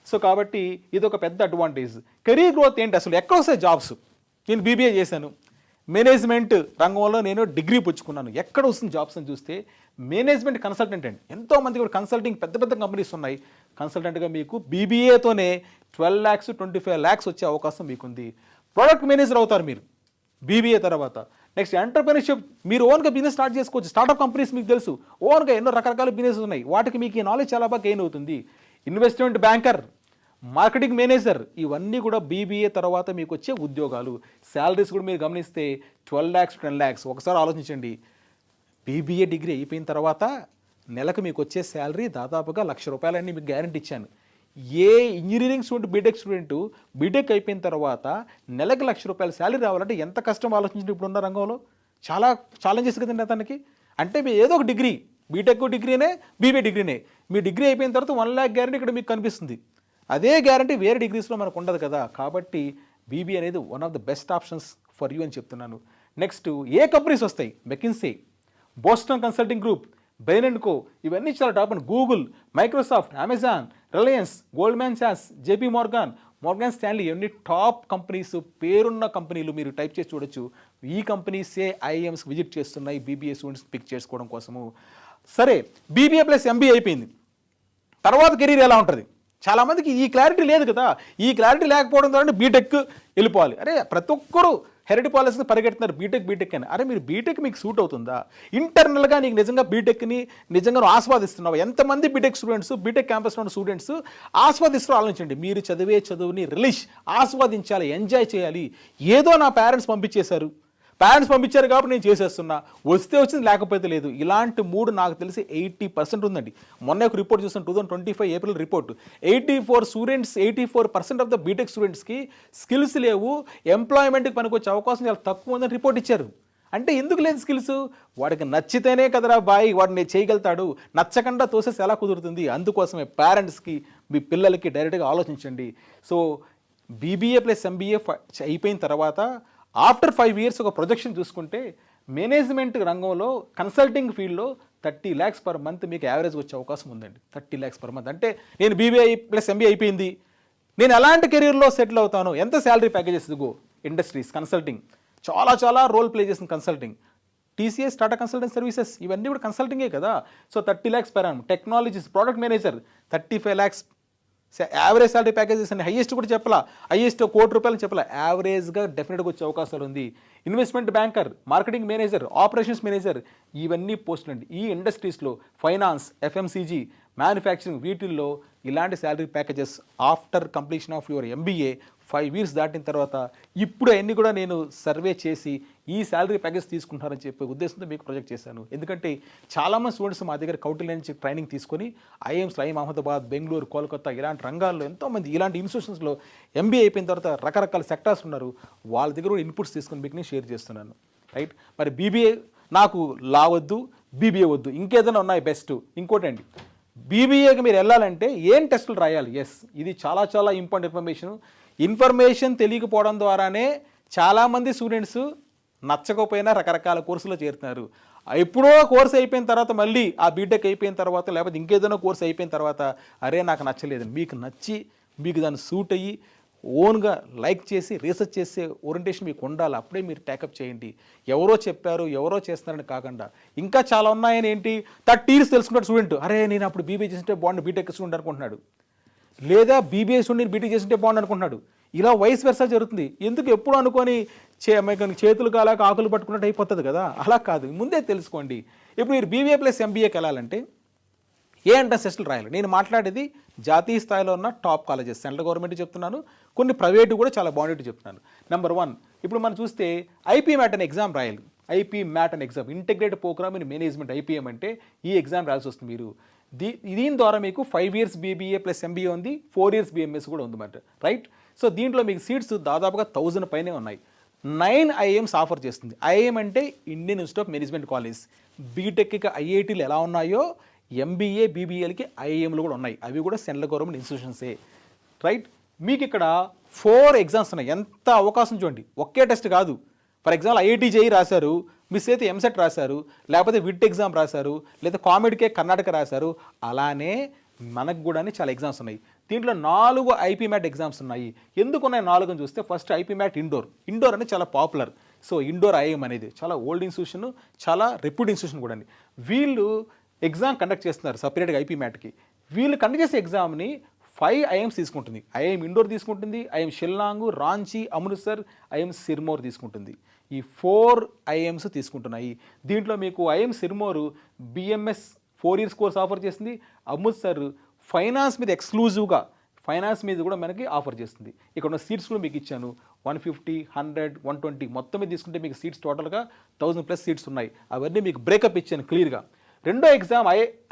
సో కాబట్టి ఇది ఒక పెద్ద అడ్వాంటేజ్. కెరీర్ గ్రోత్ ఏంటి అసలు, ఎక్కడ వస్తాయి జాబ్స్? నేను BBA చేశాను, మేనేజ్మెంట్ రంగంలో నేను డిగ్రీ పుచ్చుకున్నాను, ఎక్కడ వస్తుంది జాబ్స్ అని చూస్తే మేనేజ్మెంట్ కన్సల్టెంట్ అండి. ఎంతోమంది కూడా కన్సల్టింగ్ పెద్ద పెద్ద కంపెనీస్ ఉన్నాయి. కన్సల్టెంట్గా మీకు BBAతోనే 12 lakhs 25 lakhs వచ్చే అవకాశం మీకుంది. ప్రోడక్ట్ మేనేజర్ అవుతారు మీరు BBA తర్వాత. నెక్స్ట్ ఎంటర్ప్రెన్యూర్షిప్, మీరు ఓన్గా బిజినెస్ స్టార్ట్ చేసుకోవచ్చు. స్టార్ట్అప్ కంపెనీస్ మీకు తెలుసు, ఓన్గా ఎన్నో రకరకాల బిజినెస్ ఉన్నాయి, వాటికి మీకు ఈ నాలెడ్జ్ చాలా బాగా గెయిన్ అవుతుంది. ఇన్వెస్ట్మెంట్ బ్యాంకర్, మార్కెటింగ్ మేనేజర్, ఇవన్నీ కూడా BBA తర్వాత మీకు వచ్చే ఉద్యోగాలు. శాలరీస్ కూడా మీరు గమనిస్తే 12 lakhs 10 lakhs. ఒకసారి ఆలోచించండి, BBA డిగ్రీ అయిపోయిన తర్వాత నెలకు మీకు వచ్చే శాలరీ దాదాపుగా ₹1,00,000 మీకు గ్యారెంటీ ఇచ్చాను. A engineering student, BTech student BTech అయిపోయిన తర్వాత నెలకు ₹1,00,000 శాలరీ రావాలంటే ఎంత కష్టం ఆలోచించండి. ఇప్పుడున్న రంగంలో చాలా ఛాలెంజెస్ కదండి అతనికి. అంటే మీ ఏదో ఒక డిగ్రీ, బీటెక్ డిగ్రీనే, BBA డిగ్రీనే, మీ డిగ్రీ అయిపోయిన తర్వాత 1 lakh గ్యారెంటీ ఇక్కడ మీకు కనిపిస్తుంది. అదే గ్యారెంటీ వేరే డిగ్రీస్లో మనకు ఉండదు కదా. కాబట్టి BBA అనేది one of the best options for you అని చెప్తున్నాను. నెక్స్ట్ ఏ కంపెనీస్ వస్తాయి? McKinsey, Boston consulting group, Bain and co, ఇవన్నీ చాలా top. And Google, Microsoft, Amazon, Reliance, Goldman సాక్స్, JP Morgan, మోర్గాన్ స్టాన్లీ, ఇవన్నీ టాప్ కంపెనీస్, పేరున్న కంపెనీలు. మీరు టైప్ చేసి చూడొచ్చు. ఈ కంపెనీసే ఐఐఎమ్స్ విజిట్ చేస్తున్నాయి BBA స్టూడెంట్స్ పిక్ చేసుకోవడం కోసము. సరే, BBA ప్లస్ MBA అయిపోయింది, తర్వాత కెరీర్ ఎలా ఉంటుంది? చాలామందికి ఈ క్లారిటీ లేదు కదా. ఈ క్లారిటీ లేకపోవడం ద్వారా బీటెక్ వెళ్ళిపోవాలి. అరే ప్రతి ఒక్కరు హెరిడి పాలసీని పరిగెడుతున్నారు, బీటెక్ అని. అరే మీరు బీటెక్ మీకు సూట్ అవుతుందా? ఇంటర్నల్గా నీకు నిజంగా బీటెక్ని నిజంగా ఆస్వాదిస్తున్నావు? ఎంతమంది బీటెక్ స్టూడెంట్స్, బీటెక్ క్యాంపస్లో ఉన్న స్టూడెంట్స్ ఆస్వాదిస్తూ ఆలోచించండి. మీరు చదివే చదువుని ఆస్వాదించాలి, ఎంజాయ్ చేయాలి. ఏదో నా పేరెంట్స్ పంపించారు కాబట్టి నేను చేసేస్తున్నా, వస్తే వచ్చింది లేకపోతే లేదు. ఇలాంటి మూడు నాకు తెలిసి 80% ఉందండి. మొన్న ఒక రిపోర్ట్ చూసాను, 2025 April report. 84% of the BTech స్టూడెంట్స్కి స్కిల్స్ లేవు, ఎంప్లాయ్మెంట్కి పనికొచ్చే అవకాశం చాలా తక్కువ ఉందని రిపోర్ట్ ఇచ్చారు. అంటే ఎందుకు లేదు స్కిల్స్? వాడికి నచ్చితేనే కదరా బాయ్ వాడిని చేయగలుగుతాడు, నచ్చకుండా తోసేసి ఎలా కుదురుతుంది? అందుకోసమే పేరెంట్స్కి, మీ పిల్లలకి డైరెక్ట్గా ఆలోచించండి. సో BBA ప్లస్ MBA అయిపోయిన తర్వాత ఆఫ్టర్ 5 years ఒక ప్రొజెక్షన్ చూసుకుంటే మేనేజ్మెంట్ రంగంలో కన్సల్టింగ్ ఫీల్డ్లో 30 lakhs per month మీకు యావరేజ్ వచ్చే అవకాశం ఉందండి. 30 lakhs per month అంటే నేను BBA ప్లస్ MBA అయిపోయింది, నేను ఎలాంటి కెరీర్లో సెటిల్ అవుతాను, ఎంత శాలరీ ప్యాకేజెస్ ఇదిగో ఇండస్ట్రీస్ కన్సల్టింగ్, చాలా చాలా రోల్ ప్లే చేసిన consulting, TCS Tata consultant services ఇవన్నీ కూడా కన్సల్టింగే కదా. So 30 lakhs per annum. Technologies product manager 35 lakhs. Average salary packages అని హైయెస్ట్ కూడా చెప్పాలా, హైయెస్ట్ ₹1,00,00,000 చెప్పాలా, యావరేజ్గా డెఫినెట్గా వచ్చే అవకాశాలు ఉంది. Investment banker, marketing manager, operations manager, ఇవన్నీ పోస్టులు అండి. ఈ ఇండస్ట్రీస్లో ఫైనాన్స్, ఎఫ్ఎంసీజీ, మ్యానుఫ్యాక్చరింగ్, వీటిల్లో ఇలాంటి salary packages after completion of your MBA 5 years దాటిన తర్వాత ఇప్పుడు అవన్నీ కూడా నేను సర్వే చేసి ఈ శాలరీ ప్యాకేజ్ తీసుకుంటారని చెప్పే ఉద్దేశంతో మీకు ప్రొజెక్ట్ చేశాను. ఎందుకంటే చాలామంది స్టూడెంట్స్ మా దగ్గర కౌటిల్య నుంచి ట్రైనింగ్ తీసుకొని ఐఎమ్స్, ఐఎం అహ్మదాబాద్, బెంగళూరు, కోల్కతా ఇలాంటి రంగాల్లో ఎంతోమంది ఇలాంటి ఇన్స్టిట్యూషన్స్లో ఎంబీఏ అయిపోయిన తర్వాత రకరకాల సెక్టార్స్ ఉన్నారు. వాళ్ళ దగ్గర కూడా ఇన్పుట్స్ తీసుకొని మీకు నేను షేర్ చేస్తున్నాను. రైట్, మరి బీబీఏ నాకు లా వద్దు, బీబీఏ వద్దు, ఇంకేదైనా ఉన్నాయి బెస్ట్. ఇంకోటండి, బీబీఏకి మీరు వెళ్ళాలంటే ఏం టెస్టులు రాయాలి? ఎస్, ఇది చాలా చాలా ఇంపార్టెంట్ ఇన్ఫర్మేషన్ తెలియకపోవడం ద్వారానే చాలామంది స్టూడెంట్స్ నచ్చకపోయినా రకరకాల కోర్సులో చేరుతున్నారు. ఎప్పుడో కోర్స్ అయిపోయిన తర్వాత మళ్ళీ ఆ బీటెక్ అయిపోయిన తర్వాత లేకపోతే ఇంకేదైనా కోర్స్ అయిపోయిన తర్వాత అరే నాకు నచ్చలేదు, మీకు నచ్చి మీకు దాన్ని సూట్ అయ్యి ఓన్గా లైక్ చేసి రీసెర్చ్ చేసే ఓరియంటేషన్ మీకు ఉండాలి. అప్పుడే మీరు టేకప్ చేయండి. ఎవరో చెప్పారు, ఎవరో చేస్తున్నారని కాకుండా ఇంకా చాలా ఉన్నాయని ఏంటి 30 years తెలుసుకున్నాడు స్టూడెంట్, అరే నేను అప్పుడు బీబీఏ చేస్తుంటే బాగుండు బీటెక్ స్టూడెంట్ అనుకుంటున్నాడు, లేదా బీబీఏ స్టూడెంట్ బీటెక్ చేస్తుంటే బాగుండు అనుకుంటున్నాడు. ఇలా వయసు వెర్సా జరుగుతుంది. ఎందుకు ఎప్పుడు అనుకొని చేతులు కాలాక ఆకులు పట్టుకున్నట్టు అయిపోతుంది కదా, అలా కాదు, ముందే తెలుసుకోండి. ఇప్పుడు మీరు బీబీఏ ప్లస్ ఎంబీఏకి వెళ్ళాలంటే ఏ ఎంట్రన్స్ టెస్టులు రాయాలి? నేను మాట్లాడేది జాతీయ స్థాయిలో ఉన్న టాప్ కాలేజెస్, సెంట్రల్ గవర్నమెంట్ చెప్తున్నాను, కొన్ని ప్రైవేటు కూడా చాలా బాగుండేట్టు చెప్తున్నాను. నెంబర్ 1, ఇప్పుడు మనం చూస్తే ఐపీ మ్యాట్ అనే ఎగ్జామ్ రాయాలి. ఐపీ మ్యాట్ అనే exam, integrated programme in management, IPM అంటే ఈ ఎగ్జామ్ రాయాల్సి వస్తుంది. మీరు దీని ద్వారా మీకు 5 years బీబీఏ ప్లస్ ఎంబీఏ ఉంది, 4 years BMS కూడా ఉందన్నమాట. రైట్, సో దీంట్లో మీకు సీట్స్ దాదాపుగా 1000 పైనే ఉన్నాయి. 9 IIMs ఆఫర్ చేస్తుంది. ఐఐఎం అంటే Indian Institute of Management college. బీటెక్కి ఐఐటీలు ఎలా ఉన్నాయో ఎంబీఏ బీబీఏలకి ఐఐఎంలు కూడా ఉన్నాయి. అవి కూడా సెంట్రల్ గవర్నమెంట్ ఇన్స్టిట్యూషన్సే. రైట్, మీకు ఇక్కడ 4 ఎగ్జామ్స్ ఉన్నాయి. ఎంత అవకాశం చూడండి, ఒకే టెస్ట్ కాదు. ఫర్ ఎగ్జాంపుల్ ఐఐటీ జేఈ రాశారు, మిస్ అయితే ఎంసెట్ రాశారు, లేకపోతే విట్ ఎగ్జామ్ రాశారు, లేదా కామెడీకే కర్ణాటక రాశారు. అలానే మనకు కూడా చాలా ఎగ్జామ్స్ ఉన్నాయి. దీంట్లో 4 ఐపీ మ్యాట్ ఎగ్జామ్స్ ఉన్నాయి. ఎందుకు ఉన్నాయి 4 అని చూస్తే, ఫస్ట్ ఐపీ మ్యాట్ ఇండోర్ అనేది చాలా పాపులర్. సో ఇండోర్ ఐఎం అనేది చాలా ఓల్డ్ ఇన్స్టిట్యూషన్, చాలా రెప్యూట్ ఇన్స్టిట్యూషన్ కూడా అండి. వీళ్ళు ఎగ్జామ్ కండక్ట్ చేస్తున్నారు సపరేట్గా ఐపీ మ్యాట్కి. వీళ్ళు కండక్ట్ చేసే ఎగ్జామ్ని 5 IIMs తీసుకుంటుంది. ఐఎం ఇండోర్ తీసుకుంటుంది, ఐఎం షిల్లాంగ్, రాంచీ, అమృత్సర్, ఐఎం సిర్మోర్ తీసుకుంటుంది. ఈ 4 IIMs తీసుకుంటున్నాయి. దీంట్లో మీకు IIM Sirmaur BMS 4 years course offer చేస్తుంది. అమృత్సర్ ఫైనాన్స్ మీద ఎక్స్క్లూజివ్గా ఫైనాన్స్ మీద కూడా మనకి ఆఫర్ చేస్తుంది. ఇక్కడ ఉన్న సీట్స్ కూడా మీకు ఇచ్చాను. 150, 100, 120 మొత్తం మీద తీసుకుంటే మీకు సీట్స్ టోటల్గా 1000+ సీట్స్ ఉన్నాయి. అవన్నీ మీకు బ్రేకప్ ఇచ్చాను క్లియర్గా. రెండో exam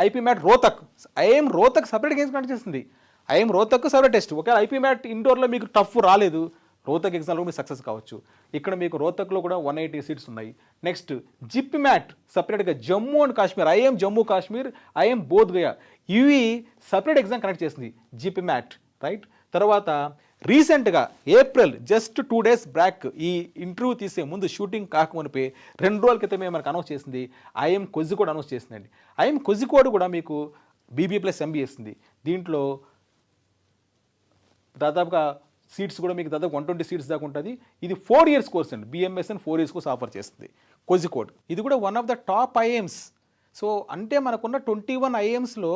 IP MAT Rohtak. IIM Rohtak separate games conduct చేస్తుంది. IIM Rohtak separate test. ఒకవేళ ఐపీ మ్యాట్ ఇండోర్లో మీకు టఫ్ రాలేదు, రోహతక్ ఎగ్జామ్లో మీరు సక్సెస్ కావచ్చు. ఇక్కడ మీకు రోహతక్లో కూడా 180 సీట్స్ ఉన్నాయి. నెక్స్ట్ జిప్ మ్యాట్ సపరేట్గా Jammu and Kashmir, IIM Jammu Kashmir, IIM Bodh Gaya, ఇవి సపరేట్ ఎగ్జామ్ కండక్ట్ చేస్తుంది జిప్ మ్యాట్. రైట్, తర్వాత రీసెంట్గా ఏప్రిల్ జస్ట్ 2 days బ్యాక్ ఈ ఇంటర్వ్యూ తీసే ముందు షూటింగ్ కాకమునిపై 2 రోజుల క్రితమే మనకు అనౌన్స్ చేసింది ఐఎం కోజికోడ్ అనౌన్స్ చేసిందండి. ఐఎం కోజికోడ్ కూడా మీకు బీబీఏ ప్లస్ ఎంబీఏ ఇస్తుంది. దీంట్లో దాదాపుగా సీట్స్ కూడా మీకు దాదాపు 120 సీట్స్ దాకా ఉంటుంది. ఇది 4 years కోర్స్ అండి. BMS అని 4 years కోర్స్ ఆఫర్ చేస్తుంది కోజికోడ్. ఇది కూడా one of the top IIMs. So అంటే మనకున్న 21 IIMsలో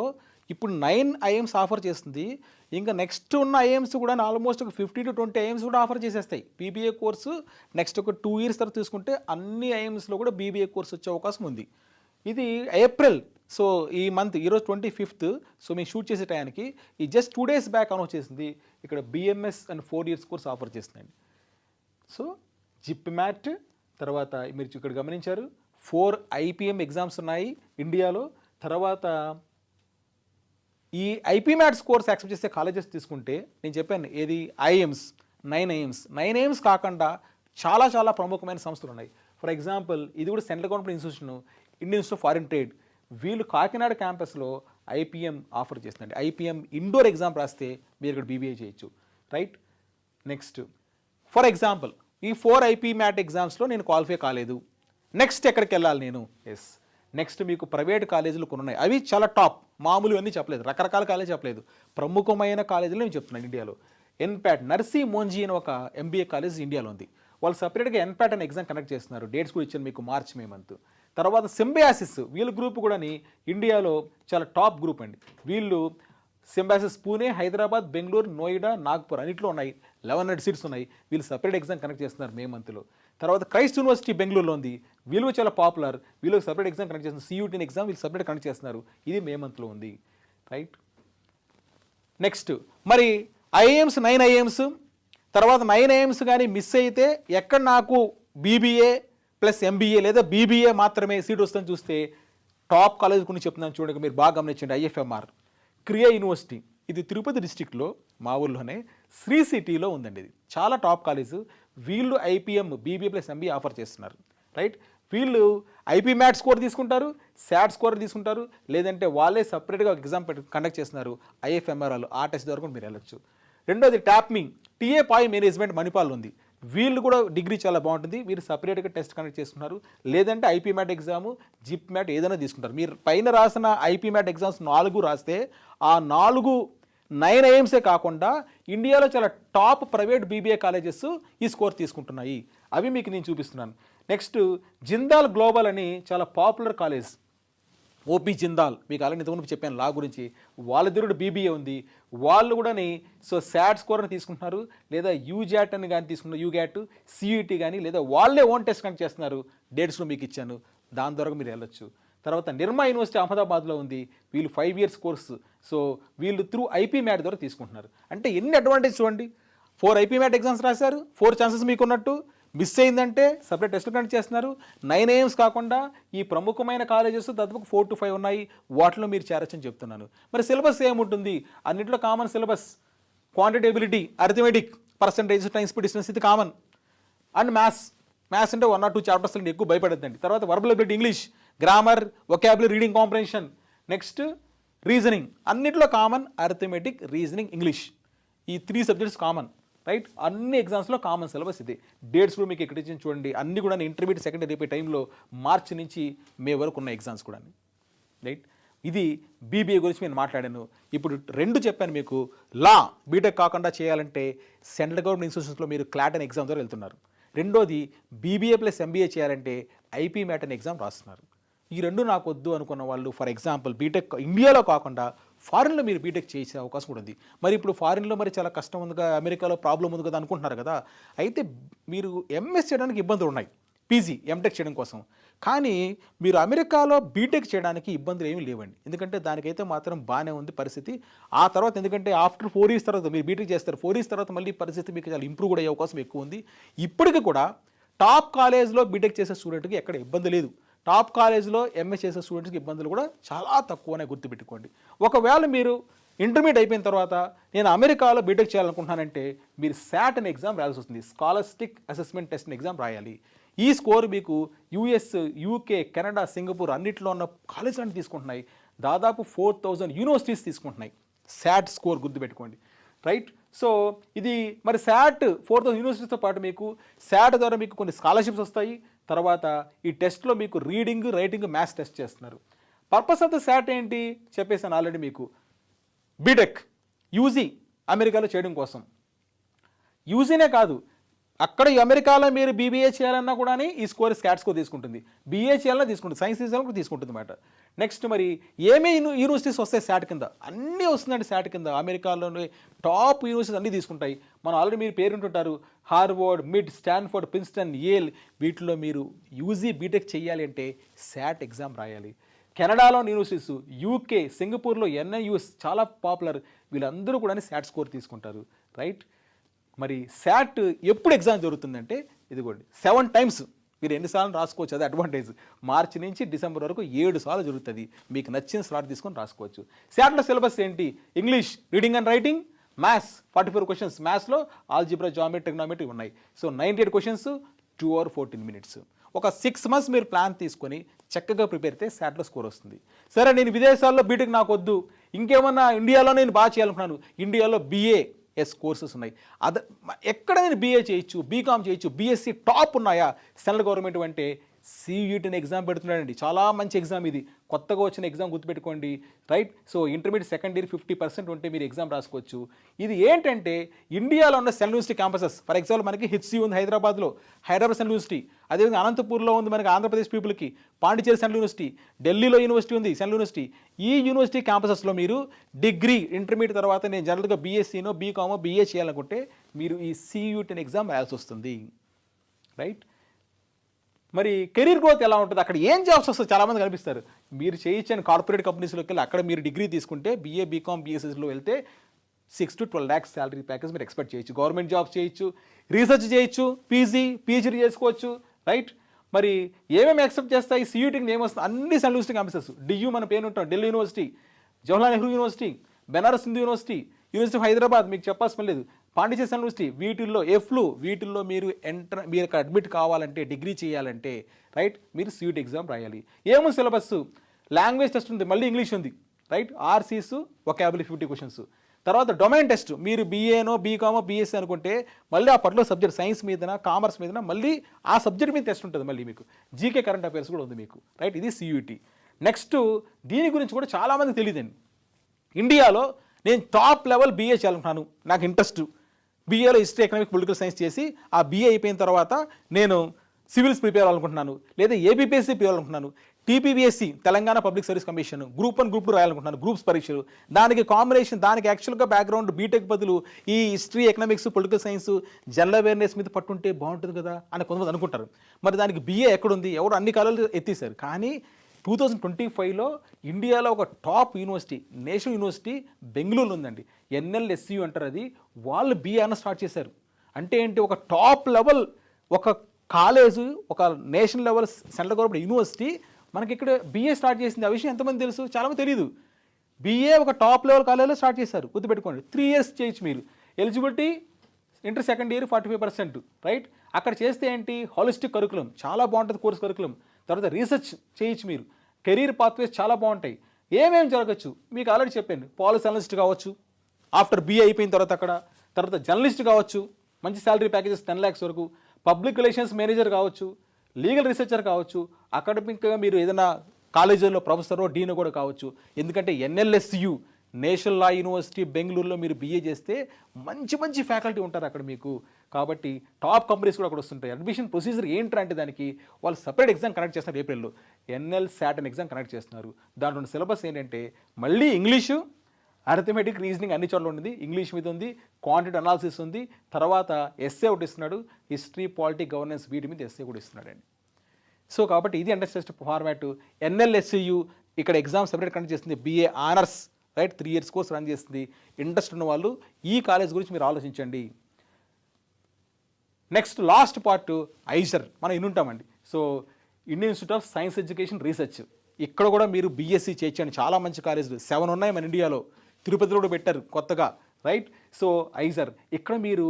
ఇప్పుడు 9 IIMs ఆఫర్ చేస్తుంది. ఇంకా నెక్స్ట్ ఉన్న IIMs కూడా ఆల్మోస్ట్ ఒక 50 to 20 IIMs కూడా ఆఫర్ చేసేస్తాయి బీబీఏ కోర్సు. నెక్స్ట్ ఒక 2 years తర్వాత తీసుకుంటే అన్ని IIMsలో కూడా బీబీఏ కోర్సు వచ్చే అవకాశం ఉంది. ఇది ఏప్రిల్. సో ఈ మంత్ ఈరోజు 25th. సో మేము షూట్ చేసే టైంకి ఈ జస్ట్ 2 days బ్యాక్ అనౌన్స్ చేసింది ఇక్కడ BMS and 4 years course offer చేస్తుందండి. సో జిప్ మ్యాట్ తర్వాత మీరు ఇక్కడ గమనించారు 4 IPM ఎగ్జామ్స్ ఉన్నాయి ఇండియాలో. తర్వాత ఈ ఐపీ మ్యాట్స్ కోర్స్ యాక్సెప్ట్ చేసే కాలేజెస్ తీసుకుంటే నేను చెప్పాను ఏది IIMs 9 IIMs కాకుండా చాలా చాలా ప్రముఖమైన సంస్థలు ఉన్నాయి. ఫర్ ఎగ్జాంపుల్ ఇది కూడా central government institution, Indian Institute of foreign trade. వీళ్ళు కాకినాడ క్యాంపస్లో IPM ఆఫర్ చేస్తుందండి. IPM ఇండోర్ ఎగ్జామ్ రాస్తే మీరు ఇక్కడ బీబీఏ చేయొచ్చు. రైట్, నెక్స్ట్ ఫర్ ఎగ్జాంపుల్ ఈ 4 ఐపీ మ్యాట్ ఎగ్జామ్స్లో నేను క్వాలిఫై కాలేదు, నెక్స్ట్ ఎక్కడికి వెళ్ళాలి నేను? ఎస్, నెక్స్ట్ మీకు ప్రైవేట్ కాలేజీలు కొన్ని ఉన్నాయి. అవి చాలా టాప్, మామూలు అన్నీ చెప్పలేదు, రకరకాల కాలేజీ చెప్పలేదు, ప్రముఖమైన కాలేజీలు నేను చెప్తున్నాను ఇండియాలో. ఎన్ప్యాట్ నర్సీ మోంజీ అని ఒక ఎంబీఏ కాలేజ్ ఇండియాలో ఉంది. వాళ్ళు సపరేట్గా ఎన్ప్యాట్ అనే ఎగ్జామ్ కండక్ట్ చేస్తున్నారు. డేట్స్ కూడా ఇచ్చాను మీకు మార్చ్ మే మంత్. తర్వాత సింబయాసిస్ వీళ్ళ గ్రూప్ కూడా ఇండియాలో చాలా టాప్ గ్రూప్ అండి. వీళ్ళు సింబయాసిస్ పూణే, హైదరాబాద్, బెంగళూరు, నోయిడా, నాగ్పూర్ అన్నింటిలో ఉన్నాయి. 1100 సీట్స్ ఉన్నాయి. వీళ్ళు సపరేట్ ఎగ్జామ్ కండక్ట్ చేస్తున్నారు మే మంత్లో. తర్వాత క్రైస్ట్ యూనివర్సిటీ బెంగళూరులో ఉంది. వీళ్ళు చాలా పాపులర్. వీళ్ళు సపరేట్ ఎగ్జామ్ కండక్ట్ చేస్తున్నారు. CUT ఎగ్జామ్ వీళ్ళు సపరేట్ కండక్ట్ చేస్తున్నారు. ఇది మే మంత్లో ఉంది. రైట్. నెక్స్ట్ మరి ఐఐఎమ్స్ 9 ఐఐఎమ్స్ తర్వాత 9 ఐఐఎమ్స్ కానీ మిస్ అయితే ఎక్కడ నాకు BBA ప్లస్ MBA లేదా BBA మాత్రమే సీట్ వస్తుందని చూస్తే టాప్ కాలేజ్ గురించి చెప్తున్నాను చూడండి, మీరు బాగా గమనించండి. IFMR క్రియా యూనివర్సిటీ, ఇది తిరుపతి డిస్టిక్లో మా ఊర్లోనే శ్రీ సిటీలో ఉందండి. ఇది చాలా టాప్ కాలేజ్. వీళ్ళు IPM BBA plus MBA offer చేస్తున్నారు. రైట్. వీళ్ళు IP మ్యాట్ స్కోర్ తీసుకుంటారు, SAT స్కోర్ తీసుకుంటారు, లేదంటే వాళ్ళే సపరేట్గా ఎగ్జామ్ కండక్ట్ చేస్తున్నారు. IFMR వాళ్ళు ఆ టెస్ట్ ద్వారా మీరు వెళ్ళొచ్చు. రెండోది టాప్మింగ్ TA పాయ్ మేనేజ్మెంట్ మణిపాల్ ఉంది. వీళ్ళు కూడా డిగ్రీ చాలా బాగుంటుంది. మీరు సపరేట్గా టెస్ట్ కండక్ట్ చేస్తున్నారు, లేదంటే IP MAT exam, JIP MAT ఏదైనా తీసుకుంటారు. మీరు పైన రాసిన IP మ్యాట్ ఎగ్జామ్స్ 4 రాస్తే ఆ 9 ఐఎమ్సే కాకుండా ఇండియాలో చాలా టాప్ ప్రైవేట్ BBA కాలేజెస్ ఈ స్కోర్ తీసుకుంటున్నాయి. అవి మీకు నేను చూపిస్తున్నాను. నెక్స్ట్ జిందాల్ గ్లోబల్ అని చాలా పాపులర్ కాలేజ్. OP జిందాల్ మీకు ఆల్రెడీ ఇంతకుముందు చెప్పాను లా గురించి. వాళ్ళ దగ్గర BBA ఉంది. వాళ్ళు కూడా సో SAT స్కోర్ అని తీసుకుంటున్నారు, లేదా UJAT అని కానీ తీసుకుంటున్నారు, UGAT, CET కానీ, లేదా వాళ్ళే ఓన్ టెస్ట్ కండక్ట్ చేస్తున్నారు. డేట్స్లో మీకు ఇచ్చాను, దాని ద్వారా మీరు వెళ్ళొచ్చు. తర్వాత నిర్మా యూనివర్సిటీ అహ్మదాబాద్లో ఉంది. వీళ్ళు 5 ఇయర్స్ కోర్సు. సో వీళ్ళు త్రూ IP మ్యాట్ ద్వారా తీసుకుంటున్నారు. అంటే ఎన్ని అడ్వాంటేజ్ చూడండి. 4 IP మ్యాట్ ఎగ్జామ్స్ రాశారు, 4 ఛాన్సెస్ మీకు ఉన్నట్టు. మిస్ అయిందంటే సపరేట్ టెస్ట్లు కండక్ట్ చేస్తున్నారు. 9 ఐఎమ్స్ కాకుండా ఈ ప్రముఖమైన కాలేజెస్ దాదాపు 4 to 5 ఉన్నాయి. వాటిలో మీరు చేరొచ్చని చెప్తున్నాను. మరి సిలబస్ ఏముంటుంది? అన్నింటిలో common syllabus. Quantitative ability, arithmetic, percentage, time speed, distance ఇది కామన్. అండ్ మ్యాథ్స్ అంటే 1 or 2 చాప్టర్స్ ఎక్కువ భయపడద్దండి. తర్వాత verbal ability, English, grammar, vocabulary, reading comprehension. Next reasoning, అన్నింటిలో కామన్ అరిథమెటిక్, రీజనింగ్, ఇంగ్లీష్. ఈ 3 సబ్జెక్ట్స్ కామన్. రైట్. అన్ని ఎగ్జామ్స్లో కామన్ సిలబస్ ఇది. డేట్స్ కూడా మీకు ఇక్కడ ఇచ్చి చూడండి. అన్ని కూడా ఇంటర్మీడియట్ సెకండ్ రేపే టైంలో మార్చి నుంచి మే వరకు ఉన్న ఎగ్జామ్స్ కూడా. రైట్. ఇది BBA గురించి నేను మాట్లాడాను. ఇప్పుడు 2 చెప్పాను మీకు. లా బీటెక్ కాకుండా చేయాలంటే సెంట్రల్ గవర్నమెంట్ ఇన్స్టిట్యూషన్స్లో మీరు క్లాట్ అనే ఎగ్జామ్ ద్వారా వెళ్తున్నారు. రెండోది BBA ప్లస్ MBA చేయాలంటే IP మ్యాట్ అనే ఎగ్జామ్ రాస్తున్నారు. ఈ 2 నాకు వద్దు అనుకున్న వాళ్ళు, ఫర్ ఎగ్జాంపుల్ బీటెక్ ఇండియాలో కాకుండా ఫారిన్లో మీరు బీటెక్ చేసే అవకాశం కూడా ఉంది. మరి ఇప్పుడు ఫారిన్లో మరి చాలా కష్టం ఉందిగా, అమెరికాలో ప్రాబ్లం ఉంది కదా అనుకుంటున్నారు కదా. అయితే మీరు MS చేయడానికి ఇబ్బందులు ఉన్నాయి, PG MTech చేయడం కోసం. కానీ మీరు అమెరికాలో బీటెక్ చేయడానికి ఇబ్బందులు ఏమీ లేవండి. ఎందుకంటే దానికైతే మాత్రం బాగానే ఉంది పరిస్థితి. ఆ తర్వాత ఎందుకంటే ఆఫ్టర్ 4 years తర్వాత మీరు బీటెక్ చేస్తారు. 4 years తర్వాత మళ్ళీ పరిస్థితి మీకు చాలా ఇంప్రూవ్ కూడా అయ్యే అవకాశం ఎక్కువ ఉంది. ఇప్పటికీ కూడా టాప్ కాలేజ్లో బీటెక్ చేసే స్టూడెంట్కి ఎక్కడ ఇబ్బంది లేదు. టాప్ కాలేజ్లో MS చేసే స్టూడెంట్స్కి ఇబ్బందులు కూడా చాలా తక్కువనే గుర్తుపెట్టుకోండి. ఒకవేళ మీరు ఇంటర్మీడియట్ అయిపోయిన తర్వాత నేను అమెరికాలో బీటెక్ చేయాలనుకుంటున్నానంటే మీరు SAT అనే ఎగ్జామ్ రాయాల్సి వస్తుంది. స్కాలర్స్టిక్ అసెస్మెంట్ టెస్ట్ ఎగ్జామ్ రాయాలి. ఈ స్కోర్ మీకు US, UK, కెనడా, సింగపూర్ అన్నింటిలో ఉన్న కాలేజీలు అన్ని తీసుకుంటున్నాయి. దాదాపు 4000 యూనివర్సిటీస్ తీసుకుంటున్నాయి. SAT స్కోర్ గుర్తుపెట్టుకోండి. రైట్. సో ఇది మరి SAT 4000 యూనివర్సిటీస్తో పాటు మీకు SAT ద్వారా మీకు కొన్ని స్కాలర్షిప్స్ వస్తాయి. తర్వాత ఈ టెస్ట్లో మీకు రీడింగ్, రైటింగ్, మ్యాథ్స్ టెస్ట్ చేస్తున్నారు. పర్పస్ ఆఫ్ ద SAT ఏంటి చెప్పేసాను ఆల్రెడీ మీకు. బీటెక్ UG అమెరికాలో చేయడం కోసం. UGనే కాదు, అక్కడ అమెరికాలో మీరు BBA చేయాలన్నా కూడా ఈ స్కోర్ SAT స్కోర్ తీసుకుంటుంది. BA చేయాలన్నా తీసుకుంటుంది, సైన్స్ తీసుకోవాలన్నా కూడా తీసుకుంటుంది అన్నమాట. నెక్స్ట్ మరి ఏమేమి యూనివర్సిటీస్ వస్తాయి SAT కింద? అన్నీ వస్తుందండి SAT కింద. అమెరికాలోని టాప్ యూనివర్సిటీస్ అన్నీ తీసుకుంటాయి. మనం ఆల్రెడీ మీరు పేరుంటుంటారు, హార్వర్డ్, మిడ్, స్టాన్ఫోర్డ్, ప్రిన్స్టన్, యేల్. వీటిలో మీరు UG బీటెక్ చేయాలి అంటే SAT ఎగ్జామ్ రాయాలి. కెనడాలో యూనివర్సిటీస్, UK, సింగపూర్లో NIUS చాలా పాపులర్. వీళ్ళందరూ కూడా SAT స్కోర్ తీసుకుంటారు. రైట్. మరి SAT ఎప్పుడు ఎగ్జామ్ జరుగుతుందంటే ఇదిగోండి 7 times. మీరు ఎన్నిసార్లు రాసుకోవచ్చు, అది అడ్వాంటేజ్. మార్చి నుంచి డిసెంబర్ వరకు 7 సార్లు జరుగుతుంది. మీకు నచ్చిన స్లాట్ తీసుకొని రాసుకోవచ్చు. SATలో సిలబస్ ఏంటి? English, reading and writing, maths 44 questions. మ్యాథ్స్లో ఆల్జిబ్రా, జామెట్రీ, ట్రిగ్నోమెట్రీ ఉన్నాయి. So 98 questions, 2 hours 14 minutes. ఒక 6 months మీరు ప్లాన్ తీసుకొని చక్కగా ప్రిపేర్ అయితే SATలో స్కోర్ వస్తుంది. సరే నేను విదేశాల్లో బీటెక్ నాకు వద్దు, ఇంకేమన్నా ఇండియాలో నేను బాగా చేయాలనుకున్నాను. ఇండియాలో BAS కోర్సెస్ ఉన్నాయి. ఎక్కడ నేను BA చేయొచ్చు, BCom చేయొచ్చు, BSc టాప్ ఉన్నాయా సెంట్రల్ గవర్నమెంట్ అంటే CUET అనే ఎగ్జామ్ పెడుతున్నాడండి. చాలా మంచి ఎగ్జామ్ ఇది. కొత్తగా వచ్చిన ఎగ్జామ్ గుర్తుపెట్టుకోండి, right? So intermediate second year 50% ఉంటే మీరు ఎగ్జామ్ రాసుకోవచ్చు. ఇది ఏంటంటే ఇండియాలో ఉన్న central university campuses. For example మనకి HCU ఉంది హైదరాబాద్లో, హైదరాబాద్ సెంట్రల్ యూనివర్సిటీ. అదేవిధంగా అనంతపూర్లో ఉంది మనకి ఆంధ్రప్రదేశ్ పీపుల్కి, పాండిచేరి సెంట్రల్ యూనివర్సిటీ, ఢిల్లీలో యూనివర్సిటీ ఉంది సెంట్రల్ యూనివర్సిటీ. ఈ యూనివర్సిటీ క్యాంపసెస్లో మీరు డిగ్రీ ఇంటర్మీడియట్ తర్వాత నేను జనరల్గా BScనో బీకామో BA చేయాలనుకుంటే మీరు ఈ CUET అనే ఎగ్జామ్ రాయాల్సి వస్తుంది, రైట్? మరి కెరీర్ గ్రోత్ ఎలా ఉంటుంది, అక్కడ ఏం జాబ్స్ వస్తుంది చాలామంది కనిపిస్తారు. మీరు చేయొచ్చని కార్పొరేట్ కంపెనీస్లోకి వెళ్ళి అక్కడ మీరు డిగ్రీ తీసుకుంటే BA బీకామ్ BScలో వెళ్తే 6 to 12 lakhs శాలరీ ప్యాకేజ్ మీరు ఎక్స్పెక్ట్ చేయొచ్చు. గవర్నమెంట్ జాబ్స్ చేయొచ్చు, రీసెర్చ్ చేయొచ్చు, PhD చేసుకోవచ్చు, రైట్? మరి ఏమేమి ఎక్సెప్ట్ చేస్తాయి CUETకి ఏమొస్తుంది? అన్ని సెంట్రల్ యూనివర్సిటీ క్యాంపసెస్. DU మన పేరు ఉంటాం, Delhi university, Jawaharlal Nehru university, Banaras Hindu university, university of Hyderabad మీకు చెప్పాల్సిన లేదు, పాండిచేరి సెంట్రల్ యూనివర్సిటీ. వీటిల్లో మీరు మీరు అడ్మిట్ కావాలంటే, డిగ్రీ చేయాలంటే, రైట్, మీరు CUET ఎగ్జామ్ రాయాలి. ఏముంది సిలబస్? లాంగ్వేజ్ టెస్ట్ ఉంది, మళ్ళీ ఇంగ్లీష్ ఉంది, రైట్? RCs, vocabulary 50 questions. తర్వాత డొమైన్ టెస్ట్. మీరు BAనో బీకామో BSc అనుకుంటే మళ్ళీ ఆ పర్టికులర్ సబ్జెక్ట్ సైన్స్ మీదన కామర్స్ మీదన మళ్ళీ ఆ సబ్జెక్ట్ మీద టెస్ట్ ఉంటుంది. మళ్ళీ మీకు జీకే కరెంట్ అఫైర్స్ కూడా ఉంది మీకు, రైట్? ఇది CUET. నెక్స్ట్ దీని గురించి కూడా చాలామందికి తెలియదండి. ఇండియాలో నేను టాప్ లెవెల్ BA చేయాలనుకున్నాను, నాకు ఇంట్రెస్ట్. BAలో హిస్టరీ, ఎకనామిక్, పొలిటికల్ సైన్స్ చేసి ఆ BA అయిపోయిన తర్వాత నేను సివిల్స్ ప్రిపేర్ అవ్వాలనుకుంటున్నాను, లేదా ABPSC ప్రిపేర్ అవ్వాలనుకుంటున్నాను, TPPSC Telangana public service commission, group 1 group 2 రాయాలనుకుంటున్నాను, గ్రూప్స్ పరీక్షలు. దానికి కాంబినేషన్, దానికి యాక్చువల్గా బ్యాక్గ్రౌండ్ బీటెక్ బదులు ఈ history, economics, political science, general awareness మీద పట్టుంటే బాగుంటుంది కదా అని కొంతమంది అనుకుంటారు. మరి దానికి BA ఎక్కడుంది? ఎవరు అన్ని కాలాలు ఎత్తేసారు. కానీ 2025లో ఇండియాలో ఒక టాప్ యూనివర్సిటీ, నేషనల్ యూనివర్సిటీ బెంగళూరులో ఉందండి, NLSU అంటారు. అది వాళ్ళు BA అన్న స్టార్ట్ చేశారు. అంటే ఏంటి? ఒక టాప్ లెవెల్ ఒక కాలేజ్, ఒక national level central government university మనకి ఇక్కడ BA స్టార్ట్ చేసింది. ఆ విషయం ఎంతమంది తెలుసు? చాలామంది తెలియదు. BA ఒక టాప్ లెవెల్ కాలేజ్లో స్టార్ట్ చేశారు, గుర్తుపెట్టుకోండి. 3 years చేయొచ్చు మీరు. Eligibility inter second year 45%, right? అక్కడ చేస్తే ఏంటి? హాలిస్టిక్ కరికులం, చాలా బాగుంటుంది కోర్స్ కరికులం. తర్వాత రీసెర్చ్ చేయొచ్చు మీరు. కెరీర్ పాత్వేస్ చాలా బాగుంటాయి. ఏమేమి జరగచ్చు మీకు ఆల్రెడీ చెప్పాను. పాలసీ అనలిస్ట్ కావచ్చు ఆఫ్టర్ BA అయిపోయిన తర్వాత జర్నలిస్ట్ కావచ్చు, మంచి శాలరీ ప్యాకేజెస్ 10 lakhs వరకు. పబ్లిక్ రిలేషన్స్ మేనేజర్ కావచ్చు, లీగల్ రీసెర్చర్ కావచ్చు, అకాడమిక్గా మీరు ఏదైనా కాలేజీలో ప్రొఫెసరో డీనో కూడా కావచ్చు. ఎందుకంటే NLSU నేషనల్ లా యూనివర్సిటీ బెంగళూరులో మీరు BA చేస్తే మంచి మంచి ఫ్యాకల్టీ ఉంటారు అక్కడ మీకు. కాబట్టి టాప్ కంపెనీస్ కూడా అక్కడ వస్తుంటాయి. అడ్మిషన్ ప్రొసీజర్ ఏంటంటే దానికి వాళ్ళు సపరేట్ ఎగ్జామ్ కండక్ట్ చేస్తున్నారు. ఏప్రిల్లో NLSAT అనే ఎగ్జామ్ కండక్ట్ చేస్తున్నారు. దాంట్లో సిలబస్ ఏంటంటే మళ్ళీ ఇంగ్లీషు, అరిథమెటిక్, రీజనింగ్ అన్ని చోట్ల ఉంది. ఇంగ్లీష్ మీద ఉంది, క్వాంటిటీ అనాలిసిస్ ఉంది, తర్వాత ఎస్సే ఒకటి ఇస్తున్నాడు, హిస్టరీ, పాలిటీ, గవర్నెన్స్ వీటి మీద ఎస్సే కూడా ఇస్తున్నాడండి. సో కాబట్టి ఇది అండర్స్టాండ్ ఫార్మాట్. NLSU ఇక్కడ ఎగ్జామ్ సెపరేట్ కండక్ట్ చేస్తుంది. BA honours, right, 3 years course run చేస్తుంది. ఇంట్రెస్ట్ ఉన్న వాళ్ళు ఈ కాలేజ్ గురించి మీరు ఆలోచించండి. నెక్స్ట్ లాస్ట్ పార్ట్ ఐజర్, మనం ఇన్నుంటామండి. So Indian Institute of Science Education Research, ఇక్కడ కూడా మీరు BSc చేయొచ్చండి. చాలా మంచి కాలేజీలు 7 ఉన్నాయి మన ఇండియాలో. తిరుపతిలో కూడా పెట్టారు కొత్తగా, రైట్? సో ఐజర్ ఇక్కడ మీరు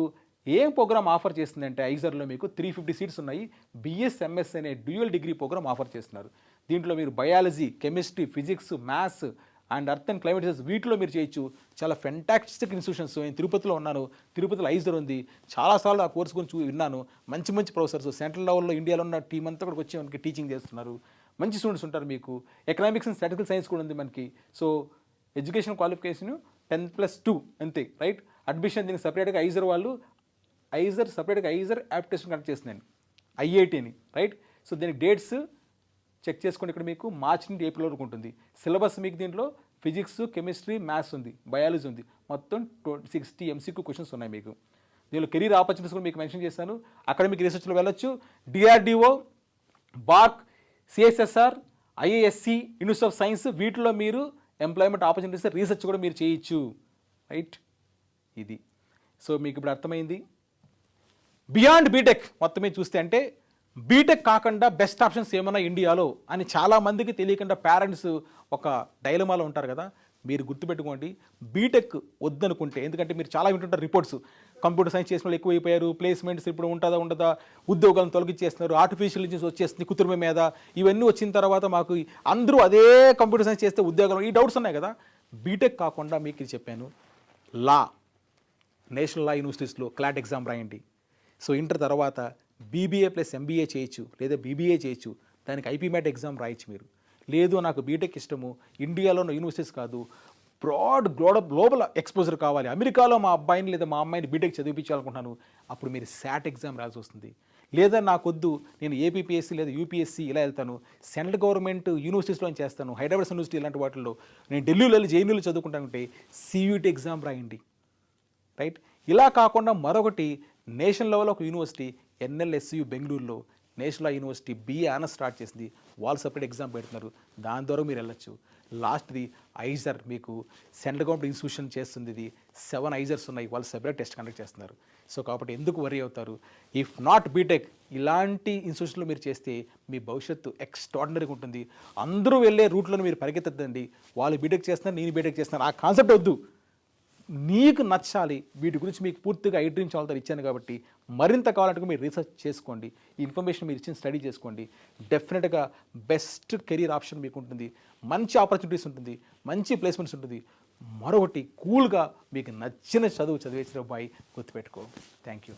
ఏం ప్రోగ్రామ్ ఆఫర్ చేస్తుందంటే ఐజర్లో మీకు 350 seats ఉన్నాయి. BSMS అనే డ్యూయల్ డిగ్రీ ప్రోగ్రామ్ ఆఫర్ చేస్తున్నారు. దీంట్లో మీరు biology, chemistry, physics, maths and earth and climate research వీటిలో మీరు చేయొచ్చు. చాలా ఫెంటాస్టిక్ ఇన్స్టిట్యూషన్స్. నేను తిరుపతిలో ఉన్నాను, తిరుపతిలో ఐజర్ ఉంది. చాలాసార్లు ఆ కోర్స్ గురించి విన్నాను. మంచి మంచి ప్రొఫెసర్స్ సెంట్రల్ లెవెల్లో ఇండియాలో ఉన్న టీం అంతా కూడా వచ్చి మనకి టీచింగ్ చేస్తున్నారు. మంచి స్టూడెంట్స్ ఉంటారు మీకు. ఎకనామిక్స్ అండ్ స్టాటిస్టికల్ సైన్స్ కూడా ఉంది మనకి. సో ఎడ్యుకేషన్ క్వాలిఫికేషన్ 10+2 అంతే, రైట్? అడ్మిషన్ దీనికి సపరేట్గా ఐజర్ వాళ్ళు సపరేట్గా ఐజర్ యాప్టిట్యూషన్ కండక్ట్ చేస్తుందండి, IIT అని, రైట్? సో దీనికి డేట్స్ చెక్ చేసుకోండి. ఇక్కడ మీకు మార్చి నుండి ఏప్రిల్ వరకు ఉంటుంది. సిలబస్ మీకు దీంట్లో ఫిజిక్స్, కెమిస్ట్రీ, మ్యాథ్స్ ఉంది, బయాలజీ ఉంది. మొత్తం 60 MCQ క్వశ్చన్స్ ఉన్నాయి మీకు. దీనిలో కెరీర్ ఆపర్చునిటీస్ కూడా మీకు మెన్షన్ చేశాను. అకాడమిక్ రీసెర్చ్లో వెళ్ళొచ్చు. DRDO, BARC, CSSR, IISc, institute of science వీటిలో మీరు ఎంప్లాయ్మెంట్ ఆపర్చునిటీస్, రీసెర్చ్ కూడా మీరు చేయొచ్చు, రైట్? ఇది. సో మీకు ఇప్పుడు అర్థమైంది. బియాండ్ బీటెక్ మొత్తం మీద చూస్తే అంటే బీటెక్ కాకుండా బెస్ట్ ఆప్షన్స్ ఏమన్నా ఇండియాలో అని చాలామందికి తెలియకుండా పేరెంట్స్ ఒక డైలమాలో ఉంటారు కదా. మీరు గుర్తుపెట్టుకోండి, బీటెక్ వద్దనుకుంటే, ఎందుకంటే మీరు చాలా వింటుంటారు రిపోర్ట్స్, కంప్యూటర్ సైన్స్ చేసిన వాళ్ళు ఎక్కువైపోయారు, ప్లేస్మెంట్స్ ఇప్పుడు ఉండదా, ఉద్యోగాలను తొలగించేస్తున్నారు, ఆర్టిఫిషియల్ ఇంటెలిజెన్స్ వచ్చేస్తుంది కృత్రిమ మీద, ఇవన్నీ వచ్చిన తర్వాత మాకు అందరూ అదే కంప్యూటర్ సైన్స్ చేస్తే ఉద్యోగాలు, ఈ డౌట్స్ ఉన్నాయి కదా. బీటెక్ కాకుండా మీకు ఇది చెప్పాను, లా, నేషనల్ లా యూనివర్సిటీస్లో క్లాట్ ఎగ్జామ్ రాయండి. సో ఇంటర్ తర్వాత బీబీఏ ప్లస్ ఎంబీఏ చేయొచ్చు, లేదా బీబీఏ చేయొచ్చు, దానికి ఐపీమ్యాట్ ఎగ్జామ్ రాయొచ్చు మీరు. లేదు నాకు బీటెక్ ఇష్టము, ఇండియాలో ఉన్న యూనివర్సిటీస్ కాదు, బ్రాడ్ గ్లోబల్ ఎక్స్పోజర్ కావాలి, అమెరికాలో మా అబ్బాయిని లేదా మా అమ్మాయిని బీటెక్ చదివించాలనుకుంటున్నాను, అప్పుడు మీరు శాట్ ఎగ్జామ్ రాసి వస్తుంది. లేదా నాకొద్దు, నేను ఏపీపీఎస్సీ లేదా యూపీఎస్సీ ఇలా వెళ్తాను, సెంట్రల్ గవర్నమెంట్ యూనివర్సిటీస్లో చేస్తాను, హైదరాబాద్ యూనివర్సిటీ ఇలాంటి వాటిల్లో, నేను ఢిల్లీలో వెళ్ళి జైనీలో చదువుకుంటానంటే సియూటీ ఎగ్జామ్ రాయండి, రైట్. ఇలా కాకుండా మరొకటి నేషనల్ లెవెల్ ఒక యూనివర్సిటీ ఎన్ఎల్ఎస్యు బెంగళూరులో national university BA honours start చేసింది, వాళ్ళు సపరేట్ ఎగ్జామ్ పెడుతున్నారు, దాని ద్వారా మీరు వెళ్ళొచ్చు. లాస్ట్ది ఐజర్, మీకు సెంట్రల్ గవర్నమెంట్ ఇన్స్టిట్యూషన్ చేస్తుంది, ఇది 7 ఐజర్స్ ఉన్నాయి, వాళ్ళు సెపరేట్ టెస్ట్ కండక్ట్ చేస్తున్నారు. సో కాబట్టి ఎందుకు వరీ అవుతారు? ఇఫ్ నాట్ బీటెక్, ఇలాంటి ఇన్స్టిట్యూషన్లో మీరు చేస్తే మీ భవిష్యత్తు ఎక్స్ట్రాడినరీగా ఉంటుంది. అందరూ వెళ్ళే రూట్లో మీరు పరిగెత్తద్దండి, వాళ్ళు బీటెక్ చేస్తున్నారు నేను బీటెక్ చేస్తున్నాను, ఆ కాన్సెప్ట్ వద్దు. నీకు నచ్చాలి, వీటి గురించి మీకు పూర్తిగా ఐడ్రీమ్ చాలా ఇచ్చాను కాబట్టి మరింత కావాలంటే మీరు రీసెర్చ్ చేసుకోండి, ఈ ఇన్ఫర్మేషన్ మీరు ఇచ్చిన స్టడీ చేసుకోండి. డెఫినెట్గా బెస్ట్ కెరీర్ ఆప్షన్ మీకు ఉంటుంది, మంచి ఆపర్చునిటీస్ ఉంటుంది, మంచి ప్లేస్మెంట్స్ ఉంటుంది. మరొకటి కూల్గా మీకు నచ్చిన చదువు చదివేసిన అబ్బాయి గుర్తుపెట్టుకో. Thank you.